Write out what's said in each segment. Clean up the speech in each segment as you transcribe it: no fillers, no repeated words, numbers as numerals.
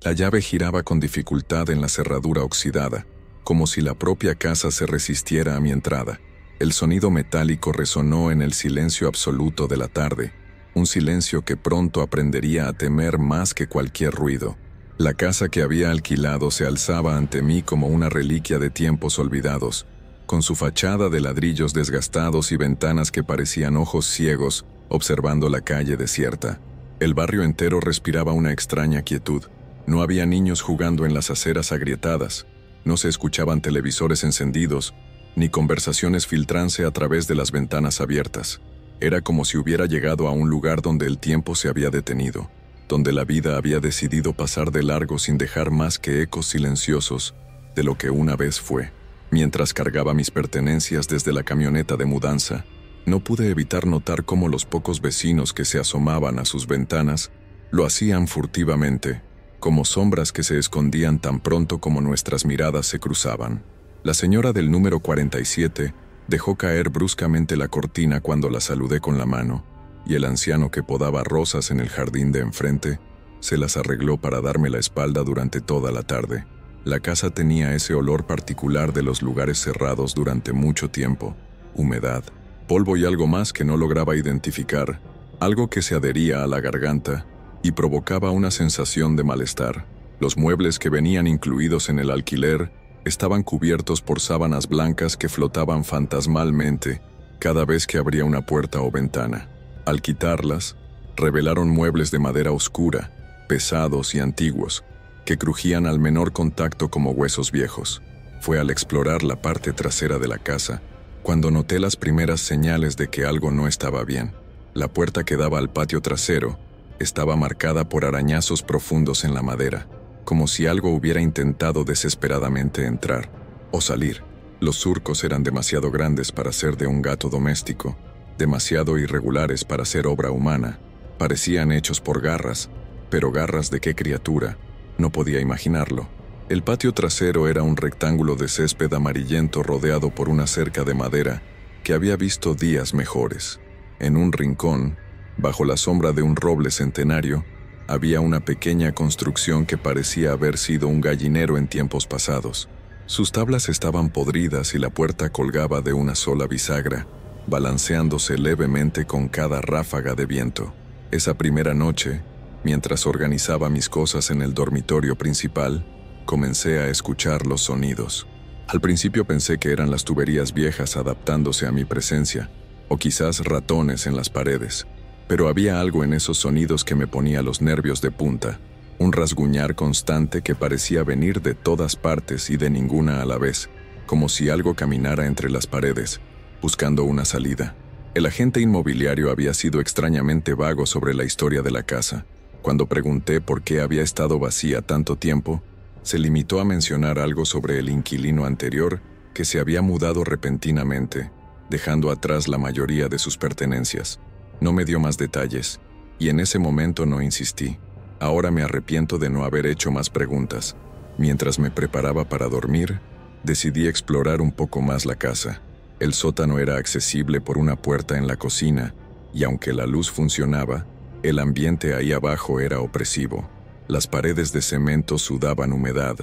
La llave giraba con dificultad en la cerradura oxidada, como si la propia casa se resistiera a mi entrada. El sonido metálico resonó en el silencio absoluto de la tarde, un silencio que pronto aprendería a temer más que cualquier ruido. La casa que había alquilado se alzaba ante mí como una reliquia de tiempos olvidados, con su fachada de ladrillos desgastados y ventanas que parecían ojos ciegos observando la calle desierta. El barrio entero respiraba una extraña quietud. No había niños jugando en las aceras agrietadas, no se escuchaban televisores encendidos, ni conversaciones filtrándose a través de las ventanas abiertas. Era como si hubiera llegado a un lugar donde el tiempo se había detenido, donde la vida había decidido pasar de largo sin dejar más que ecos silenciosos de lo que una vez fue. Mientras cargaba mis pertenencias desde la camioneta de mudanza, no pude evitar notar cómo los pocos vecinos que se asomaban a sus ventanas lo hacían furtivamente, como sombras que se escondían tan pronto como nuestras miradas se cruzaban. La señora del número 47 dejó caer bruscamente la cortina cuando la saludé con la mano, y el anciano que podaba rosas en el jardín de enfrente se las arregló para darme la espalda durante toda la tarde. La casa tenía ese olor particular de los lugares cerrados durante mucho tiempo: humedad, polvo y algo más que no lograba identificar, algo que se adhería a la garganta y provocaba una sensación de malestar. Los muebles que venían incluidos en el alquiler estaban cubiertos por sábanas blancas que flotaban fantasmalmente cada vez que abría una puerta o ventana. Al quitarlas, revelaron muebles de madera oscura, pesados y antiguos, que crujían al menor contacto como huesos viejos. Fue al explorar la parte trasera de la casa cuando noté las primeras señales de que algo no estaba bien. La puerta que daba al patio trasero estaba marcada por arañazos profundos en la madera, como si algo hubiera intentado desesperadamente entrar o salir. Los surcos eran demasiado grandes para ser de un gato doméstico, demasiado irregulares para ser obra humana. Parecían hechos por garras, pero garras de qué criatura, no podía imaginarlo. El patio trasero era un rectángulo de césped amarillento rodeado por una cerca de madera que había visto días mejores. En un rincón, bajo la sombra de un roble centenario, había una pequeña construcción que parecía haber sido un gallinero en tiempos pasados. Sus tablas estaban podridas y la puerta colgaba de una sola bisagra, balanceándose levemente con cada ráfaga de viento. Esa primera noche, mientras organizaba mis cosas en el dormitorio principal, comencé a escuchar los sonidos. Al principio pensé que eran las tuberías viejas adaptándose a mi presencia, o quizás ratones en las paredes. Pero había algo en esos sonidos que me ponía los nervios de punta, un rasguñar constante que parecía venir de todas partes y de ninguna a la vez, como si algo caminara entre las paredes, buscando una salida. El agente inmobiliario había sido extrañamente vago sobre la historia de la casa. Cuando pregunté por qué había estado vacía tanto tiempo, se limitó a mencionar algo sobre el inquilino anterior que se había mudado repentinamente, dejando atrás la mayoría de sus pertenencias. No me dio más detalles, y en ese momento no insistí. Ahora me arrepiento de no haber hecho más preguntas. Mientras me preparaba para dormir, decidí explorar un poco más la casa. El sótano era accesible por una puerta en la cocina, y aunque la luz funcionaba, el ambiente ahí abajo era opresivo. Las paredes de cemento sudaban humedad,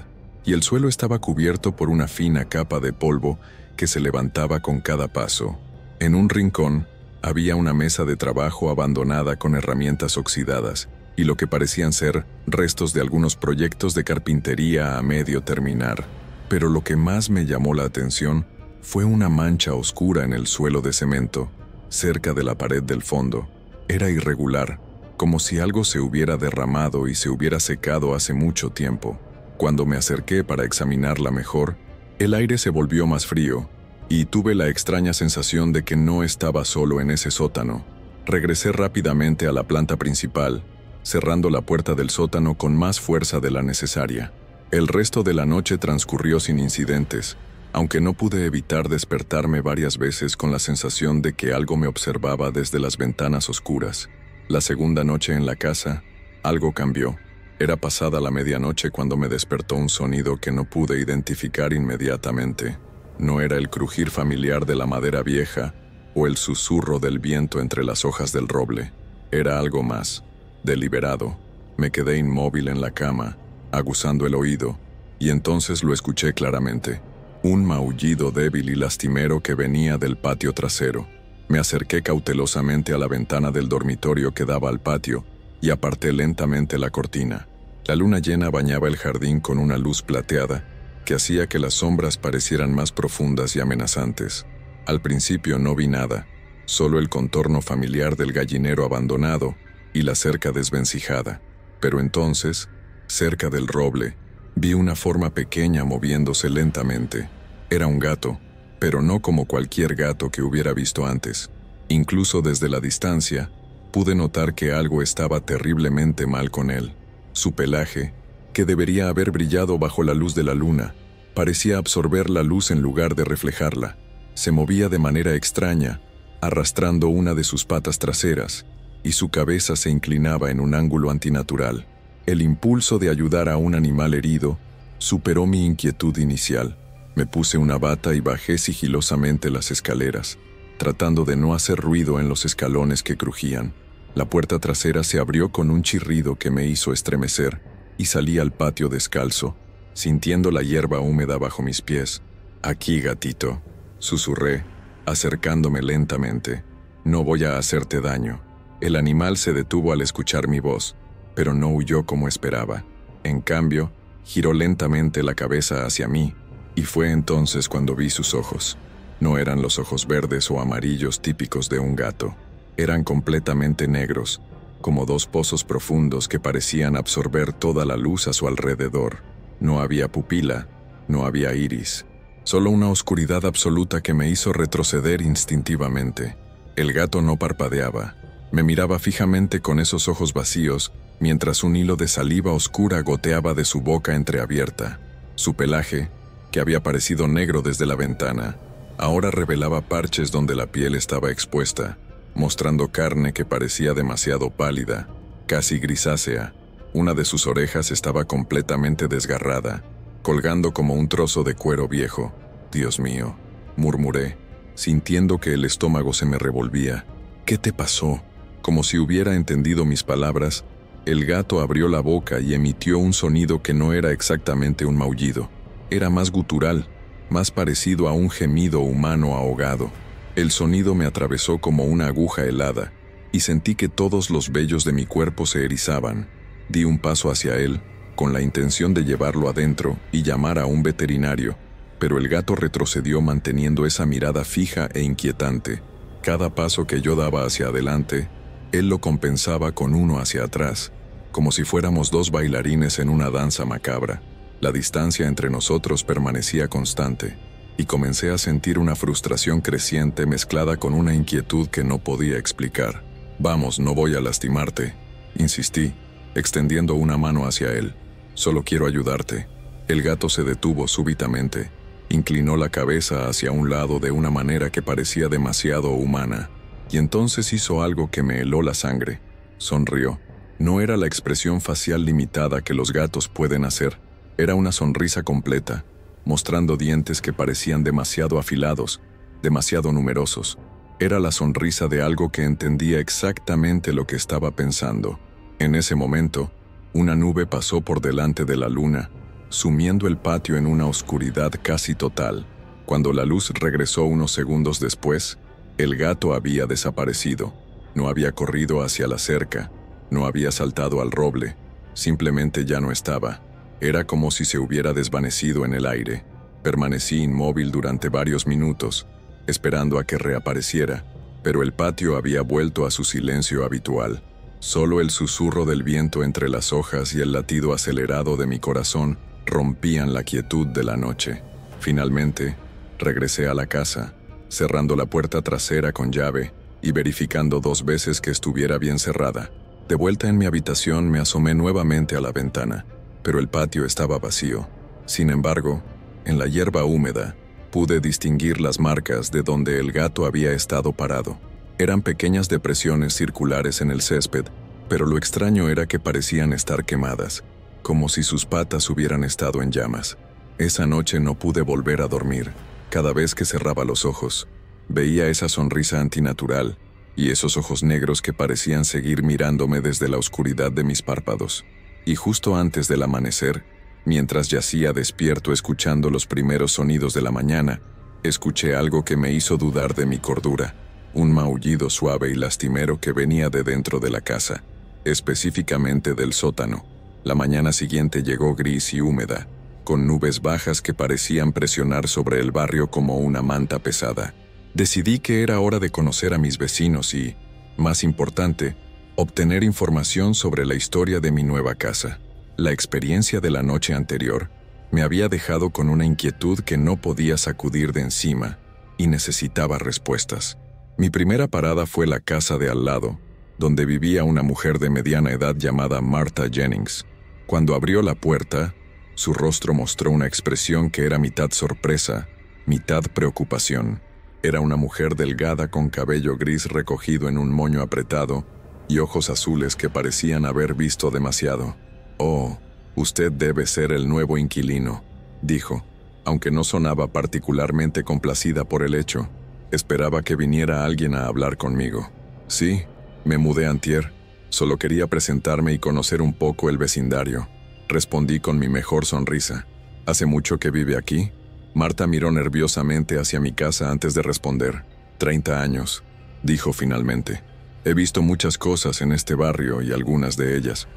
y el suelo estaba cubierto por una fina capa de polvo que se levantaba con cada paso. En un rincón, había una mesa de trabajo abandonada con herramientas oxidadas y lo que parecían ser restos de algunos proyectos de carpintería a medio terminar. Pero lo que más me llamó la atención fue una mancha oscura en el suelo de cemento, cerca de la pared del fondo. Era irregular, como si algo se hubiera derramado y se hubiera secado hace mucho tiempo. Cuando me acerqué para examinarla mejor, el aire se volvió más frío, y tuve la extraña sensación de que no estaba solo en ese sótano. Regresé rápidamente a la planta principal, cerrando la puerta del sótano con más fuerza de la necesaria. El resto de la noche transcurrió sin incidentes, aunque no pude evitar despertarme varias veces con la sensación de que algo me observaba desde las ventanas oscuras. La segunda noche en la casa, algo cambió. Era pasada la medianoche cuando me despertó un sonido que no pude identificar inmediatamente. No era el crujir familiar de la madera vieja o el susurro del viento entre las hojas del roble. Era algo más. Deliberado. Me quedé inmóvil en la cama, aguzando el oído, y entonces lo escuché claramente. Un maullido débil y lastimero que venía del patio trasero. Me acerqué cautelosamente a la ventana del dormitorio que daba al patio y aparté lentamente la cortina. La luna llena bañaba el jardín con una luz plateada que hacía que las sombras parecieran más profundas y amenazantes. Al principio no vi nada, solo el contorno familiar del gallinero abandonado y la cerca desvencijada. Pero entonces, cerca del roble, vi una forma pequeña moviéndose lentamente. Era un gato, pero no como cualquier gato que hubiera visto antes. Incluso desde la distancia, pude notar que algo estaba terriblemente mal con él. Su pelaje, que debería haber brillado bajo la luz de la luna, parecía absorber la luz en lugar de reflejarla. Se movía de manera extraña, arrastrando una de sus patas traseras, y su cabeza se inclinaba en un ángulo antinatural. El impulso de ayudar a un animal herido superó mi inquietud inicial. Me puse una bata y bajé sigilosamente las escaleras, tratando de no hacer ruido en los escalones que crujían. La puerta trasera se abrió con un chirrido que me hizo estremecer, y salí al patio descalzo, sintiendo la hierba húmeda bajo mis pies. «Aquí, gatito», susurré, acercándome lentamente. «No voy a hacerte daño». El animal se detuvo al escuchar mi voz, pero no huyó como esperaba. En cambio, giró lentamente la cabeza hacia mí, y fue entonces cuando vi sus ojos. No eran los ojos verdes o amarillos típicos de un gato. Eran completamente negros, como dos pozos profundos que parecían absorber toda la luz a su alrededor. No había pupila, no había iris, solo una oscuridad absoluta que me hizo retroceder instintivamente. El gato no parpadeaba. Me miraba fijamente con esos ojos vacíos, mientras un hilo de saliva oscura goteaba de su boca entreabierta. Su pelaje, que había parecido negro desde la ventana, ahora revelaba parches donde la piel estaba expuesta, mostrando carne que parecía demasiado pálida, casi grisácea. Una de sus orejas estaba completamente desgarrada, colgando como un trozo de cuero viejo. «Dios mío», murmuré, sintiendo que el estómago se me revolvía. «¿Qué te pasó?» Como si hubiera entendido mis palabras, el gato abrió la boca y emitió un sonido que no era exactamente un maullido. Era más gutural, más parecido a un gemido humano ahogado. El sonido me atravesó como una aguja helada, y sentí que todos los vellos de mi cuerpo se erizaban. Di un paso hacia él, con la intención de llevarlo adentro y llamar a un veterinario, pero el gato retrocedió manteniendo esa mirada fija e inquietante. Cada paso que yo daba hacia adelante, él lo compensaba con uno hacia atrás, como si fuéramos dos bailarines en una danza macabra. La distancia entre nosotros permanecía constante, y comencé a sentir una frustración creciente mezclada con una inquietud que no podía explicar. «Vamos, no voy a lastimarte», insistí, extendiendo una mano hacia él. «Solo quiero ayudarte». El gato se detuvo súbitamente, inclinó la cabeza hacia un lado de una manera que parecía demasiado humana, y entonces hizo algo que me heló la sangre. Sonrió. No era la expresión facial limitada que los gatos pueden hacer, era una sonrisa completa, mostrando dientes que parecían demasiado afilados, demasiado numerosos. Era la sonrisa de algo que entendía exactamente lo que estaba pensando. En ese momento, una nube pasó por delante de la luna, sumiendo el patio en una oscuridad casi total. Cuando la luz regresó unos segundos después, el gato había desaparecido. No había corrido hacia la cerca, no había saltado al roble, simplemente ya no estaba. Era como si se hubiera desvanecido en el aire. Permanecí inmóvil durante varios minutos, esperando a que reapareciera, pero el patio había vuelto a su silencio habitual. Solo el susurro del viento entre las hojas y el latido acelerado de mi corazón rompían la quietud de la noche. Finalmente, regresé a la casa, cerrando la puerta trasera con llave y verificando 2 veces que estuviera bien cerrada. De vuelta en mi habitación me asomé nuevamente a la ventana, pero el patio estaba vacío. Sin embargo, en la hierba húmeda, pude distinguir las marcas de donde el gato había estado parado. Eran pequeñas depresiones circulares en el césped, pero lo extraño era que parecían estar quemadas, como si sus patas hubieran estado en llamas. Esa noche no pude volver a dormir. Cada vez que cerraba los ojos, veía esa sonrisa antinatural y esos ojos negros que parecían seguir mirándome desde la oscuridad de mis párpados. Y justo antes del amanecer, mientras yacía despierto escuchando los primeros sonidos de la mañana, escuché algo que me hizo dudar de mi cordura, un maullido suave y lastimero que venía de dentro de la casa, específicamente del sótano. La mañana siguiente llegó gris y húmeda, con nubes bajas que parecían presionar sobre el barrio como una manta pesada. Decidí que era hora de conocer a mis vecinos y, más importante, obtener información sobre la historia de mi nueva casa. La experiencia de la noche anterior me había dejado con una inquietud que no podía sacudir de encima y necesitaba respuestas. Mi primera parada fue la casa de al lado, donde vivía una mujer de mediana edad llamada Martha Jennings. Cuando abrió la puerta, su rostro mostró una expresión que era mitad sorpresa, mitad preocupación. Era una mujer delgada con cabello gris recogido en un moño apretado y ojos azules que parecían haber visto demasiado. «Oh, usted debe ser el nuevo inquilino», dijo, aunque no sonaba particularmente complacida por el hecho. Esperaba que viniera alguien a hablar conmigo. «Sí, me mudé antier. Solo quería presentarme y conocer un poco el vecindario», respondí con mi mejor sonrisa. «¿Hace mucho que vive aquí?». Marta miró nerviosamente hacia mi casa antes de responder. 30 años, dijo finalmente. «He visto muchas cosas en este barrio y algunas de ellas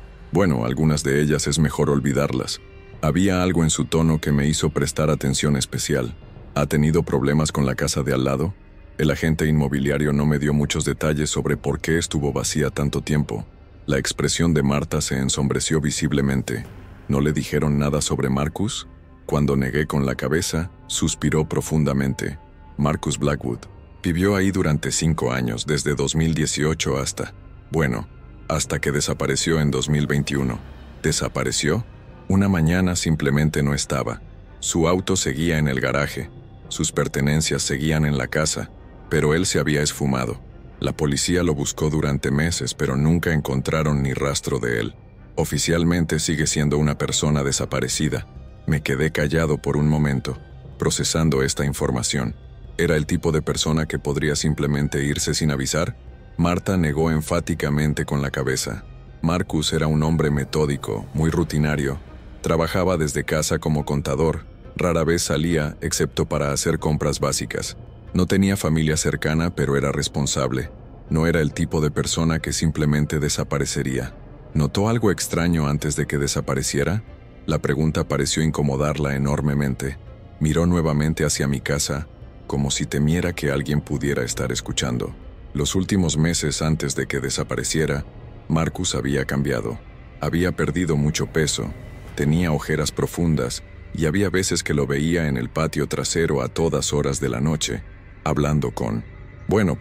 es mejor olvidarlas». Había algo en su tono que me hizo prestar atención especial. ¿Ha tenido problemas con la casa de al lado? El agente inmobiliario no me dio muchos detalles sobre por qué estuvo vacía tanto tiempo. La expresión de Marta se ensombreció visiblemente. ¿No le dijeron nada sobre Marcus? Cuando negué con la cabeza, suspiró profundamente. Marcus Blackwood vivió ahí durante 5 años, desde 2018 hasta que desapareció en 2021. ¿Desapareció? Una mañana simplemente no estaba. Su auto seguía en el garaje. Sus pertenencias seguían en la casa, pero él se había esfumado. La policía lo buscó durante meses, pero nunca encontraron ni rastro de él. Oficialmente sigue siendo una persona desaparecida. Me quedé callado por un momento, procesando esta información. ¿Era el tipo de persona que podría simplemente irse sin avisar? Marta negó enfáticamente con la cabeza. Marcus era un hombre metódico, muy rutinario. Trabajaba desde casa como contador. Rara vez salía, excepto para hacer compras básicas. No tenía familia cercana, pero era responsable. No era el tipo de persona que simplemente desaparecería. ¿Notó algo extraño antes de que desapareciera? La pregunta pareció incomodarla enormemente. Miró nuevamente hacia mi casa, como si temiera que alguien pudiera estar escuchando. Los últimos meses antes de que desapareciera, Marcus había cambiado. Había perdido mucho peso, tenía ojeras profundas, y había veces que lo veía en el patio trasero a todas horas de la noche, hablando con...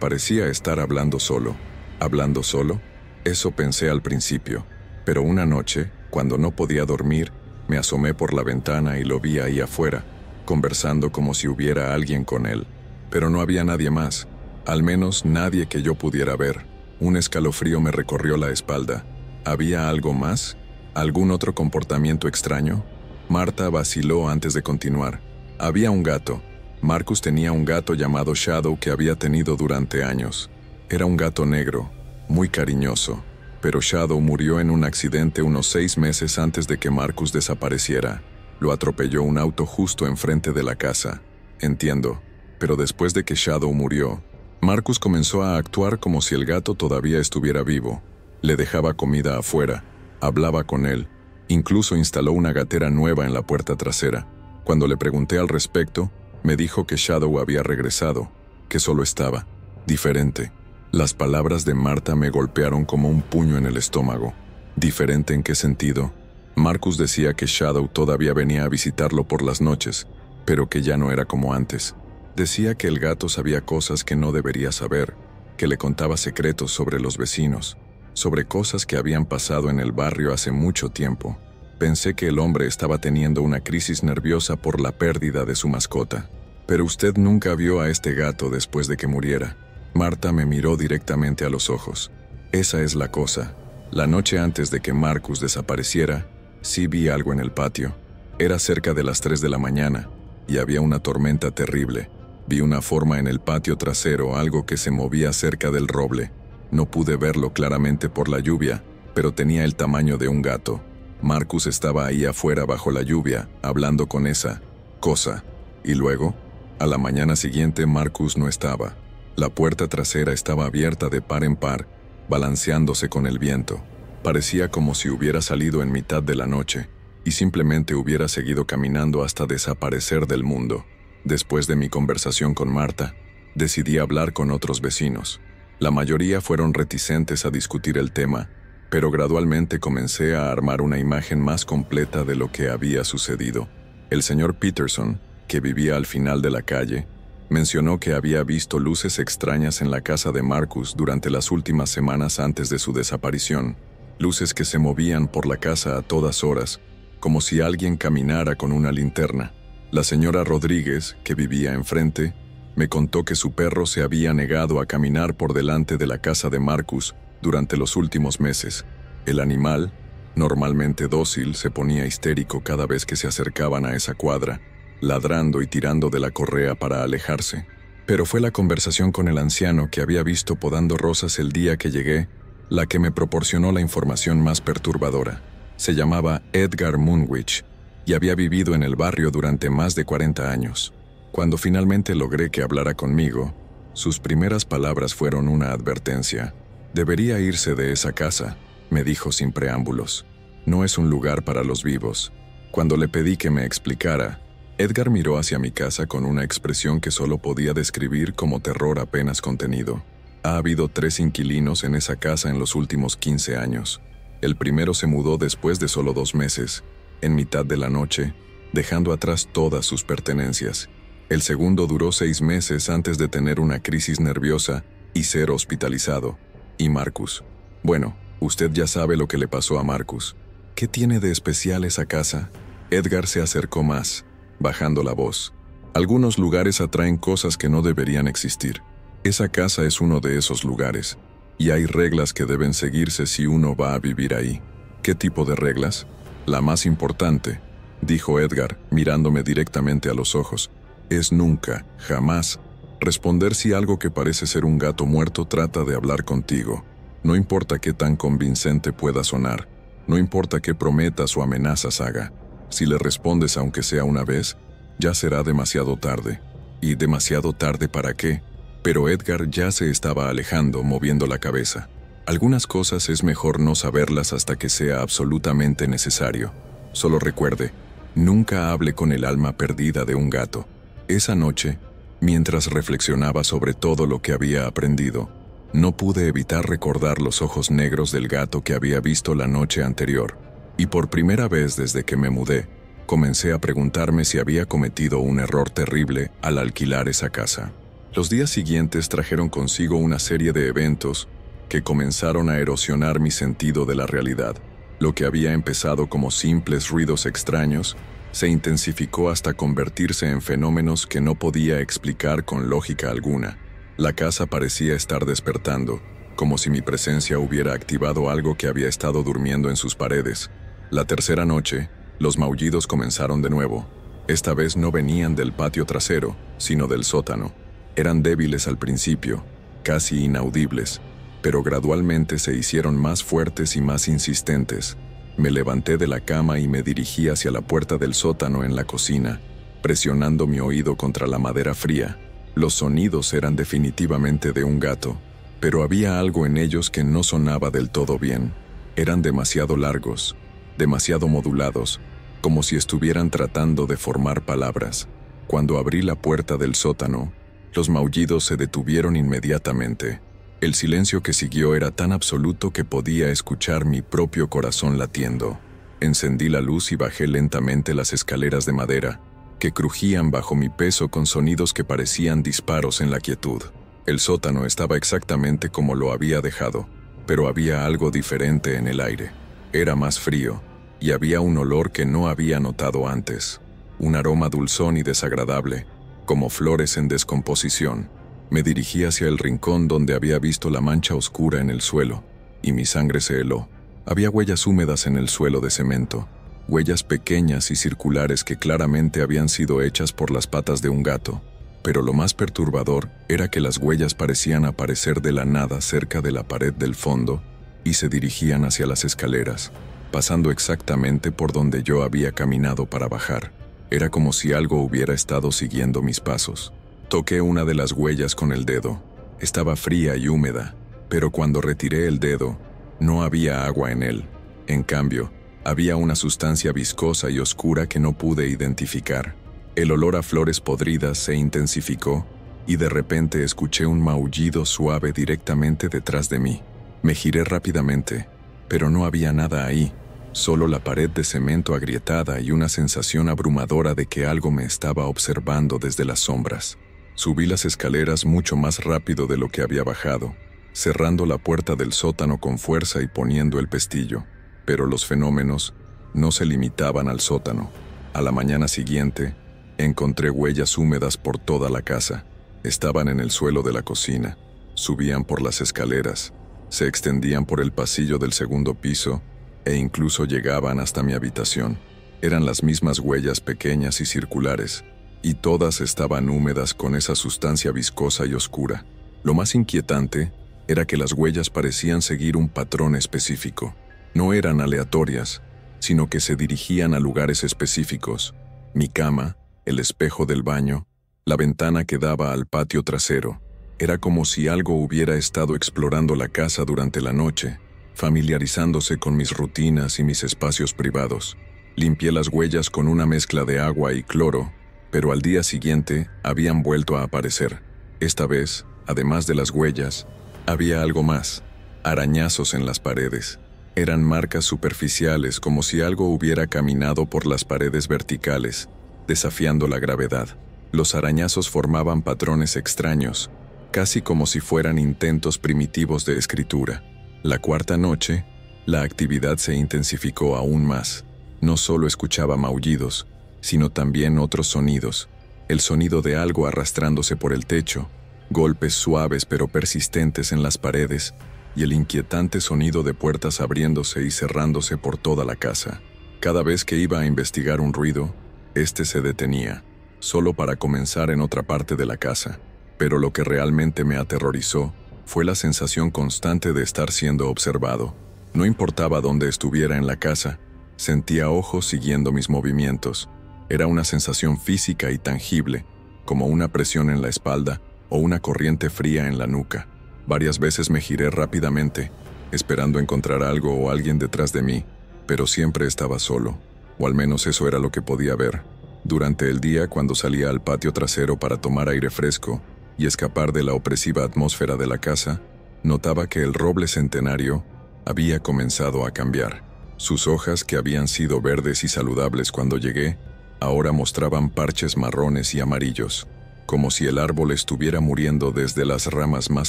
parecía estar hablando solo. ¿Hablando solo? Eso pensé al principio. Pero una noche, cuando no podía dormir, me asomé por la ventana y lo vi ahí afuera, conversando como si hubiera alguien con él. Pero no había nadie más, al menos nadie que yo pudiera ver. Un escalofrío me recorrió la espalda. ¿Había algo más? ¿Algún otro comportamiento extraño? Marta vaciló antes de continuar. Había un gato. Marcus tenía un gato llamado Shadow que había tenido durante años. Era un gato negro, muy cariñoso. Pero Shadow murió en un accidente unos 6 meses antes de que Marcus desapareciera. Lo atropelló un auto justo enfrente de la casa. Entiendo, pero después de que Shadow murió, Marcus comenzó a actuar como si el gato todavía estuviera vivo. Le dejaba comida afuera, hablaba con él, incluso instaló una gatera nueva en la puerta trasera. Cuando le pregunté al respecto, me dijo que Shadow había regresado, que solo estaba diferente. Las palabras de Marta me golpearon como un puño en el estómago. ¿Diferente en qué sentido? Marcus decía que Shadow todavía venía a visitarlo por las noches, pero que ya no era como antes. Decía que el gato sabía cosas que no debería saber, que le contaba secretos sobre los vecinos, sobre cosas que habían pasado en el barrio hace mucho tiempo. Pensé que el hombre estaba teniendo una crisis nerviosa por la pérdida de su mascota. Pero usted nunca vio a este gato después de que muriera. Marta me miró directamente a los ojos. Esa es la cosa. La noche antes de que Marcus desapareciera, sí vi algo en el patio. Era cerca de las 3 de la mañana, y había una tormenta terrible. Vi una forma en el patio trasero, algo que se movía cerca del roble. No pude verlo claramente por la lluvia, pero tenía el tamaño de un gato. Marcus estaba ahí afuera bajo la lluvia, hablando con esa cosa. Y luego, a la mañana siguiente, Marcus no estaba. La puerta trasera estaba abierta de par en par, balanceándose con el viento. Parecía como si hubiera salido en mitad de la noche y simplemente hubiera seguido caminando hasta desaparecer del mundo. Después de mi conversación con Marta, decidí hablar con otros vecinos. La mayoría fueron reticentes a discutir el tema, pero gradualmente comencé a armar una imagen más completa de lo que había sucedido. El señor Peterson, que vivía al final de la calle, mencionó que había visto luces extrañas en la casa de Marcus durante las últimas semanas antes de su desaparición, luces que se movían por la casa a todas horas, como si alguien caminara con una linterna. La señora Rodríguez, que vivía enfrente, me contó que su perro se había negado a caminar por delante de la casa de Marcus durante los últimos meses. El animal, normalmente dócil, se ponía histérico cada vez que se acercaban a esa cuadra, ladrando y tirando de la correa para alejarse. Pero fue la conversación con el anciano que había visto podando rosas el día que llegué la que me proporcionó la información más perturbadora. Se llamaba Edgar Munwich y había vivido en el barrio durante más de 40 años. Cuando finalmente logré que hablara conmigo, sus primeras palabras fueron una advertencia. «Debería irse de esa casa», me dijo sin preámbulos. «No es un lugar para los vivos». Cuando le pedí que me explicara, Edgar miró hacia mi casa con una expresión que solo podía describir como terror apenas contenido. Ha habido 3 inquilinos en esa casa en los últimos 15 años. El primero se mudó después de solo 2 meses, en mitad de la noche, dejando atrás todas sus pertenencias. El segundo duró 6 meses antes de tener una crisis nerviosa y ser hospitalizado. Y Marcus. Bueno, usted ya sabe lo que le pasó a Marcus. ¿Qué tiene de especial esa casa? Edgar se acercó más, bajando la voz. Algunos lugares atraen cosas que no deberían existir. Esa casa es uno de esos lugares, y hay reglas que deben seguirse si uno va a vivir ahí. ¿Qué tipo de reglas? La más importante, dijo Edgar, mirándome directamente a los ojos, es nunca, jamás, responder si algo que parece ser un gato muerto trata de hablar contigo. No importa qué tan convincente pueda sonar, no importa qué prometas o amenazas haga. Si le respondes aunque sea una vez, ya será demasiado tarde. ¿Y demasiado tarde para qué? Pero Edgar ya se estaba alejando, moviendo la cabeza. Algunas cosas es mejor no saberlas hasta que sea absolutamente necesario. Solo recuerde, nunca hable con el alma perdida de un gato. Esa noche, mientras reflexionaba sobre todo lo que había aprendido, no pude evitar recordar los ojos negros del gato que había visto la noche anterior. Y por primera vez desde que me mudé, comencé a preguntarme si había cometido un error terrible al alquilar esa casa. Los días siguientes trajeron consigo una serie de eventos que comenzaron a erosionar mi sentido de la realidad. Lo que había empezado como simples ruidos extraños se intensificó hasta convertirse en fenómenos que no podía explicar con lógica alguna. La casa parecía estar despertando, como si mi presencia hubiera activado algo que había estado durmiendo en sus paredes. La tercera noche, los maullidos comenzaron de nuevo. Esta vez no venían del patio trasero, sino del sótano. Eran débiles al principio, casi inaudibles, pero gradualmente se hicieron más fuertes y más insistentes. Me levanté de la cama y me dirigí hacia la puerta del sótano en la cocina, presionando mi oído contra la madera fría. Los sonidos eran definitivamente de un gato, pero había algo en ellos que no sonaba del todo bien. Eran demasiado largos, demasiado modulados, como si estuvieran tratando de formar palabras. Cuando abrí la puerta del sótano, los maullidos se detuvieron inmediatamente. El silencio que siguió era tan absoluto que podía escuchar mi propio corazón latiendo. Encendí la luz y bajé lentamente las escaleras de madera, que crujían bajo mi peso con sonidos que parecían disparos en la quietud. El sótano estaba exactamente como lo había dejado, pero había algo diferente en el aire. Era más frío, y había un olor que no había notado antes. Un aroma dulzón y desagradable, como flores en descomposición. Me dirigí hacia el rincón donde había visto la mancha oscura en el suelo, y mi sangre se heló. Había huellas húmedas en el suelo de cemento, huellas pequeñas y circulares que claramente habían sido hechas por las patas de un gato. Pero lo más perturbador era que las huellas parecían aparecer de la nada cerca de la pared del fondo y se dirigían hacia las escaleras. pasando exactamente por donde yo había caminado para bajar. Era como si algo hubiera estado siguiendo mis pasos. Toqué una de las huellas con el dedo. Estaba fría y húmeda, pero cuando retiré el dedo, no había agua en él. En cambio, había una sustancia viscosa y oscura que no pude identificar. El olor a flores podridas se intensificó y de repente escuché un maullido suave directamente detrás de mí. Me giré rápidamente, pero no había nada ahí, solo la pared de cemento agrietada y una sensación abrumadora de que algo me estaba observando desde las sombras. Subí las escaleras mucho más rápido de lo que había bajado, cerrando la puerta del sótano con fuerza y poniendo el pestillo. Pero los fenómenos no se limitaban al sótano. A la mañana siguiente, encontré huellas húmedas por toda la casa. Estaban en el suelo de la cocina, subían por las escaleras, se extendían por el pasillo del segundo piso e incluso llegaban hasta mi habitación. Eran las mismas huellas pequeñas y circulares, y todas estaban húmedas con esa sustancia viscosa y oscura. Lo más inquietante era que las huellas parecían seguir un patrón específico. No eran aleatorias, sino que se dirigían a lugares específicos. Mi cama, el espejo del baño, la ventana que daba al patio trasero. Era como si algo hubiera estado explorando la casa durante la noche, familiarizándose con mis rutinas y mis espacios privados. Limpié las huellas con una mezcla de agua y cloro, pero al día siguiente habían vuelto a aparecer. Esta vez, además de las huellas, había algo más: arañazos en las paredes. Eran marcas superficiales, como si algo hubiera caminado por las paredes verticales, desafiando la gravedad. Los arañazos formaban patrones extraños, casi como si fueran intentos primitivos de escritura. La cuarta noche, la actividad se intensificó aún más. No solo escuchaba maullidos, sino también otros sonidos. El sonido de algo arrastrándose por el techo, golpes suaves pero persistentes en las paredes, y el inquietante sonido de puertas abriéndose y cerrándose por toda la casa. Cada vez que iba a investigar un ruido, este se detenía, solo para comenzar en otra parte de la casa. Pero lo que realmente me aterrorizó fue la sensación constante de estar siendo observado. No importaba dónde estuviera en la casa, sentía ojos siguiendo mis movimientos. Era una sensación física y tangible, como una presión en la espalda o una corriente fría en la nuca. Varias veces me giré rápidamente, esperando encontrar algo o alguien detrás de mí, pero siempre estaba solo, o al menos eso era lo que podía ver. Durante el día, cuando salía al patio trasero para tomar aire fresco y escapar de la opresiva atmósfera de la casa, notaba que el roble centenario había comenzado a cambiar. Sus hojas, que habían sido verdes y saludables cuando llegué, ahora mostraban parches marrones y amarillos, como si el árbol estuviera muriendo desde las ramas más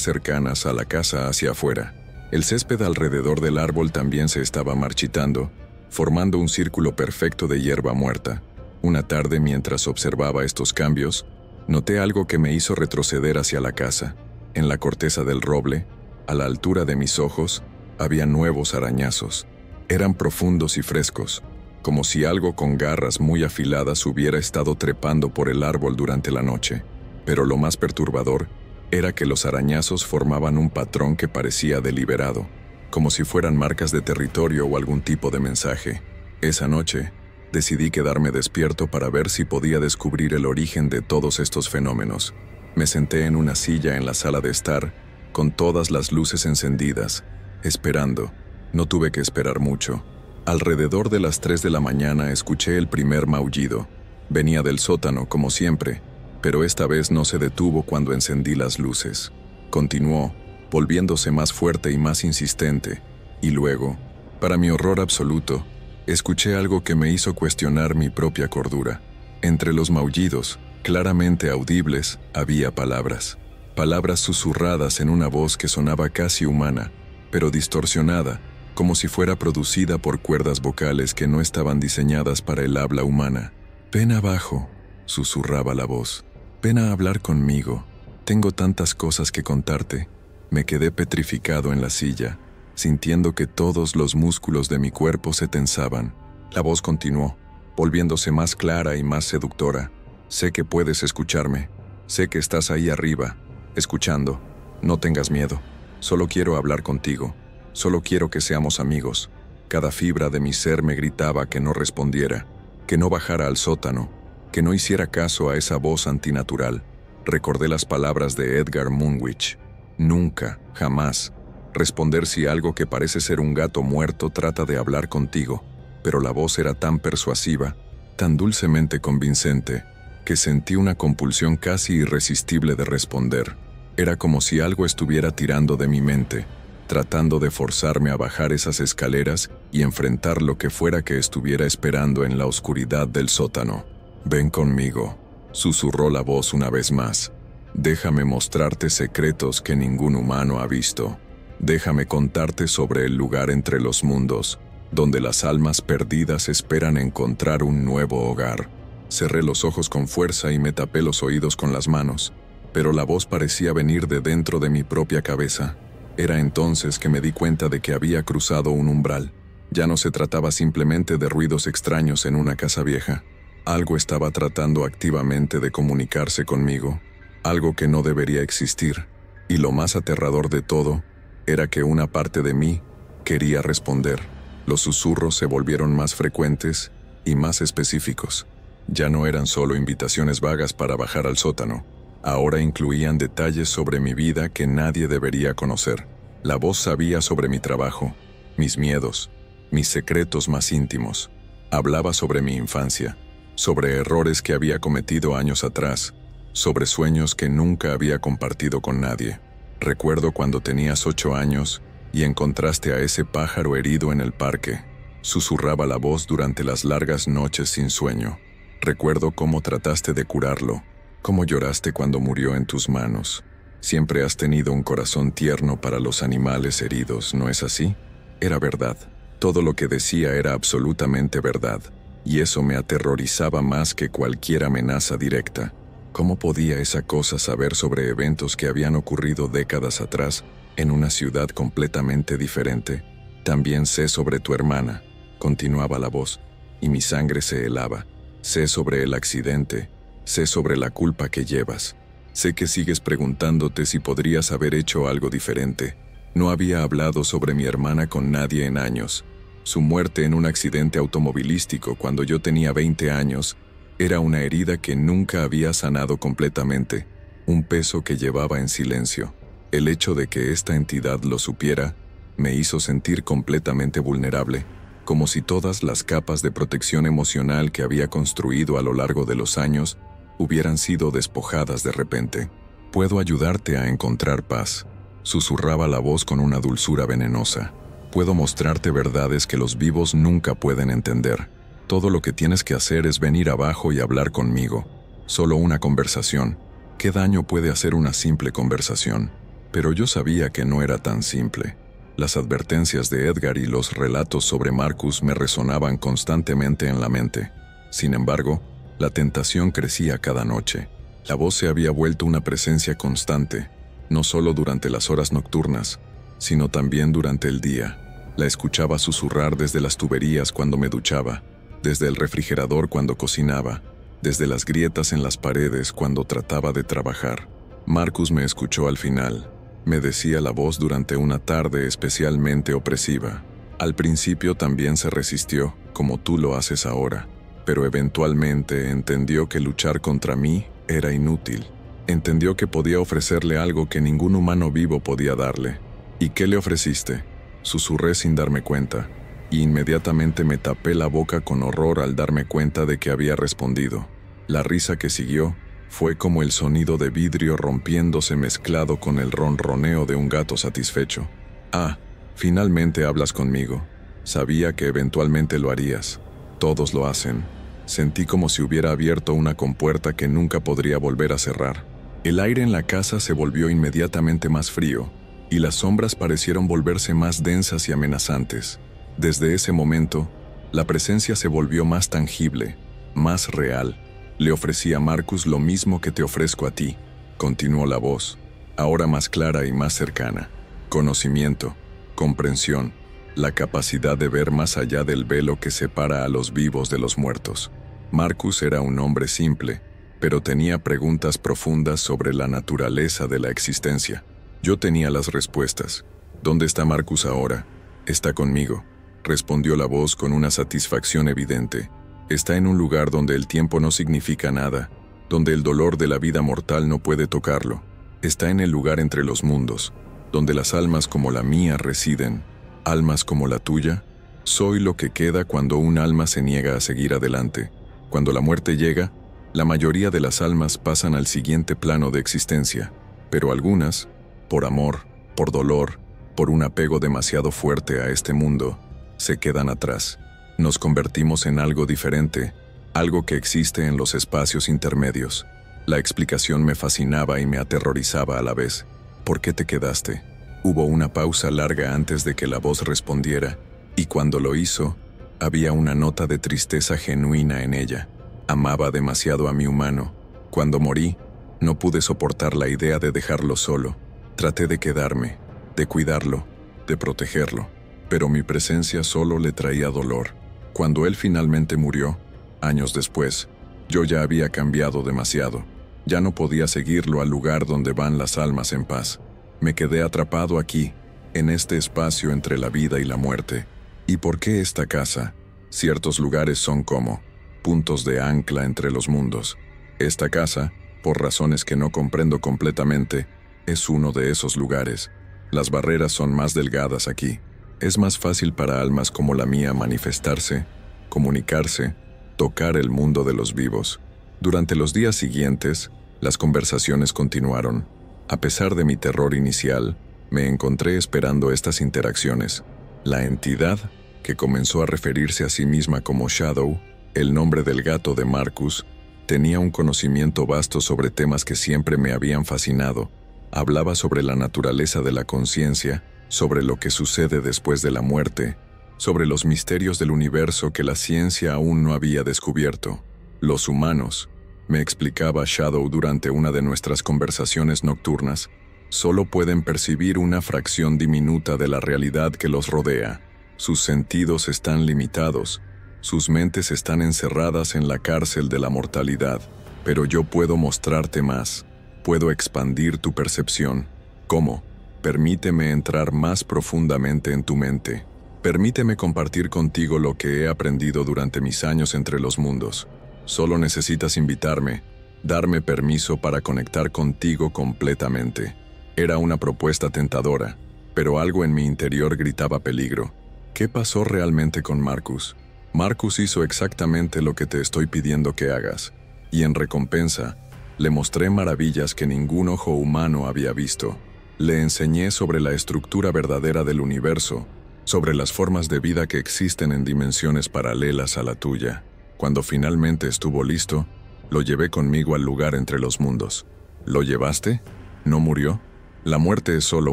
cercanas a la casa hacia afuera. El césped alrededor del árbol también se estaba marchitando, formando un círculo perfecto de hierba muerta. Una tarde, mientras observaba estos cambios, noté algo que me hizo retroceder hacia la casa. En la corteza del roble, a la altura de mis ojos, había nuevos arañazos. Eran profundos y frescos, como si algo con garras muy afiladas hubiera estado trepando por el árbol durante la noche. Pero lo más perturbador era que los arañazos formaban un patrón que parecía deliberado, como si fueran marcas de territorio o algún tipo de mensaje. Esa noche, decidí quedarme despierto para ver si podía descubrir el origen de todos estos fenómenos. Me senté en una silla en la sala de estar, con todas las luces encendidas, esperando. No tuve que esperar mucho. Alrededor de las 3 de la mañana escuché el primer maullido. Venía del sótano, como siempre, pero esta vez no se detuvo cuando encendí las luces. Continuó, volviéndose más fuerte y más insistente, y luego, para mi horror absoluto, escuché algo que me hizo cuestionar mi propia cordura. Entre los maullidos, claramente audibles, había palabras. Palabras susurradas en una voz que sonaba casi humana, pero distorsionada, como si fuera producida por cuerdas vocales que no estaban diseñadas para el habla humana. «Ven abajo», susurraba la voz. «Ven a hablar conmigo. Tengo tantas cosas que contarte». Me quedé petrificado en la silla, sintiendo que todos los músculos de mi cuerpo se tensaban. La voz continuó, volviéndose más clara y más seductora. «Sé que puedes escucharme. Sé que estás ahí arriba, escuchando. No tengas miedo. Solo quiero hablar contigo. Solo quiero que seamos amigos. Cada fibra de mi ser me gritaba que no respondiera, que no bajara al sótano, que no hiciera caso a esa voz antinatural. Recordé las palabras de Edgar Munwich. Nunca, jamás, responder si algo que parece ser un gato muerto trata de hablar contigo. Pero la voz era tan persuasiva, tan dulcemente convincente, que sentí una compulsión casi irresistible de responder. Era como si algo estuviera tirando de mi mente, tratando de forzarme a bajar esas escaleras y enfrentar lo que fuera que estuviera esperando en la oscuridad del sótano. «Ven conmigo», susurró la voz una vez más. «Déjame mostrarte secretos que ningún humano ha visto. Déjame contarte sobre el lugar entre los mundos, donde las almas perdidas esperan encontrar un nuevo hogar». Cerré los ojos con fuerza y me tapé los oídos con las manos, pero la voz parecía venir de dentro de mi propia cabeza. Era entonces que me di cuenta de que había cruzado un umbral. Ya no se trataba simplemente de ruidos extraños en una casa vieja. Algo estaba tratando activamente de comunicarse conmigo, algo que no debería existir, y lo más aterrador de todo era que una parte de mí quería responder. Los susurros se volvieron más frecuentes y más específicos. Ya no eran solo invitaciones vagas para bajar al sótano. Ahora incluían detalles sobre mi vida que nadie debería conocer. La voz sabía sobre mi trabajo, mis miedos, mis secretos más íntimos. Hablaba sobre mi infancia, sobre errores que había cometido años atrás, sobre sueños que nunca había compartido con nadie. Recuerdo cuando tenías 8 años y encontraste a ese pájaro herido en el parque. Susurraba la voz durante las largas noches sin sueño. Recuerdo cómo trataste de curarlo, cómo lloraste cuando murió en tus manos. Siempre has tenido un corazón tierno para los animales heridos, ¿no es así? Era verdad. Todo lo que decía era absolutamente verdad, y eso me aterrorizaba más que cualquier amenaza directa. ¿Cómo podía esa cosa saber sobre eventos que habían ocurrido décadas atrás en una ciudad completamente diferente? También sé sobre tu hermana, continuaba la voz, y mi sangre se helaba. Sé sobre el accidente, sé sobre la culpa que llevas. Sé que sigues preguntándote si podrías haber hecho algo diferente. No había hablado sobre mi hermana con nadie en años. Su muerte en un accidente automovilístico cuando yo tenía 20 años era una herida que nunca había sanado completamente, un peso que llevaba en silencio. El hecho de que esta entidad lo supiera me hizo sentir completamente vulnerable, como si todas las capas de protección emocional que había construido a lo largo de los años hubieran sido despojadas de repente. «Puedo ayudarte a encontrar paz», susurraba la voz con una dulzura venenosa. «Puedo mostrarte verdades que los vivos nunca pueden entender. Todo lo que tienes que hacer es venir abajo y hablar conmigo. Solo una conversación. ¿Qué daño puede hacer una simple conversación?» Pero yo sabía que no era tan simple. Las advertencias de Edgar y los relatos sobre Marcus me resonaban constantemente en la mente. Sin embargo, la tentación crecía cada noche. La voz se había vuelto una presencia constante, no solo durante las horas nocturnas, sino también durante el día. La escuchaba susurrar desde las tuberías cuando me duchaba, desde el refrigerador cuando cocinaba, desde las grietas en las paredes cuando trataba de trabajar. Marcus me escuchó al final. Me decía la voz durante una tarde especialmente opresiva. Al principio también se resistió, como tú lo haces ahora, pero eventualmente entendió que luchar contra mí era inútil. Entendió que podía ofrecerle algo que ningún humano vivo podía darle. «¿Y qué le ofreciste?», susurré sin darme cuenta, y inmediatamente me tapé la boca con horror al darme cuenta de que había respondido. La risa que siguió fue como el sonido de vidrio rompiéndose mezclado con el ronroneo de un gato satisfecho. «Ah, finalmente hablas conmigo. Sabía que eventualmente lo harías. Todos lo hacen». Sentí como si hubiera abierto una compuerta que nunca podría volver a cerrar. El aire en la casa se volvió inmediatamente más frío, y las sombras parecieron volverse más densas y amenazantes. Desde ese momento, la presencia se volvió más tangible, más real. «Le ofrecí a Marcus lo mismo que te ofrezco a ti», continuó la voz, ahora más clara y más cercana. «Conocimiento, comprensión, la capacidad de ver más allá del velo que separa a los vivos de los muertos». Marcus era un hombre simple, pero tenía preguntas profundas sobre la naturaleza de la existencia. Yo tenía las respuestas. «¿Dónde está Marcus ahora?» «Está conmigo». respondió la voz con una satisfacción evidente. Está en un lugar donde el tiempo no significa nada, donde el dolor de la vida mortal no puede tocarlo. Está en el lugar entre los mundos, donde las almas como la mía residen. ¿Almas como la tuya? Soy lo que queda cuando un alma se niega a seguir adelante. Cuando la muerte llega, la mayoría de las almas pasan al siguiente plano de existencia, pero algunas, por amor, por dolor, por un apego demasiado fuerte a este mundo, se quedan atrás. Nos convertimos en algo diferente, algo que existe en los espacios intermedios. La explicación me fascinaba y me aterrorizaba a la vez. ¿Por qué te quedaste? Hubo una pausa larga antes de que la voz respondiera, y cuando lo hizo, había una nota de tristeza genuina en ella. Amaba demasiado a mi humano. Cuando morí, no pude soportar la idea de dejarlo solo. Traté de quedarme, de cuidarlo, de protegerlo, pero mi presencia solo le traía dolor. Cuando él finalmente murió, años después, yo ya había cambiado demasiado. Ya no podía seguirlo al lugar donde van las almas en paz. Me quedé atrapado aquí, en este espacio entre la vida y la muerte. ¿Y por qué esta casa? Ciertos lugares son como puntos de ancla entre los mundos. Esta casa, por razones que no comprendo completamente, es uno de esos lugares. Las barreras son más delgadas aquí. Es más fácil para almas como la mía manifestarse, comunicarse, tocar el mundo de los vivos. Durante los días siguientes, las conversaciones continuaron. A pesar de mi terror inicial, me encontré esperando estas interacciones. La entidad, que comenzó a referirse a sí misma como Shadow, el nombre del gato de Marcus, tenía un conocimiento vasto sobre temas que siempre me habían fascinado. Hablaba sobre la naturaleza de la conciencia, sobre lo que sucede después de la muerte, sobre los misterios del universo que la ciencia aún no había descubierto. Los humanos, me explicaba Shadow durante una de nuestras conversaciones nocturnas, solo pueden percibir una fracción diminuta de la realidad que los rodea. Sus sentidos están limitados, sus mentes están encerradas en la cárcel de la mortalidad, pero yo puedo mostrarte más, puedo expandir tu percepción. ¿Cómo? Permíteme entrar más profundamente en tu mente. Permíteme compartir contigo lo que he aprendido durante mis años entre los mundos. Solo necesitas invitarme, darme permiso para conectar contigo completamente. Era una propuesta tentadora, pero algo en mi interior gritaba peligro. ¿Qué pasó realmente con Marcus? Marcus hizo exactamente lo que te estoy pidiendo que hagas, y en recompensa, le mostré maravillas que ningún ojo humano había visto. Le enseñé sobre la estructura verdadera del universo, sobre las formas de vida que existen en dimensiones paralelas a la tuya. Cuando finalmente estuvo listo, lo llevé conmigo al lugar entre los mundos. ¿Lo llevaste? ¿No murió? La muerte es solo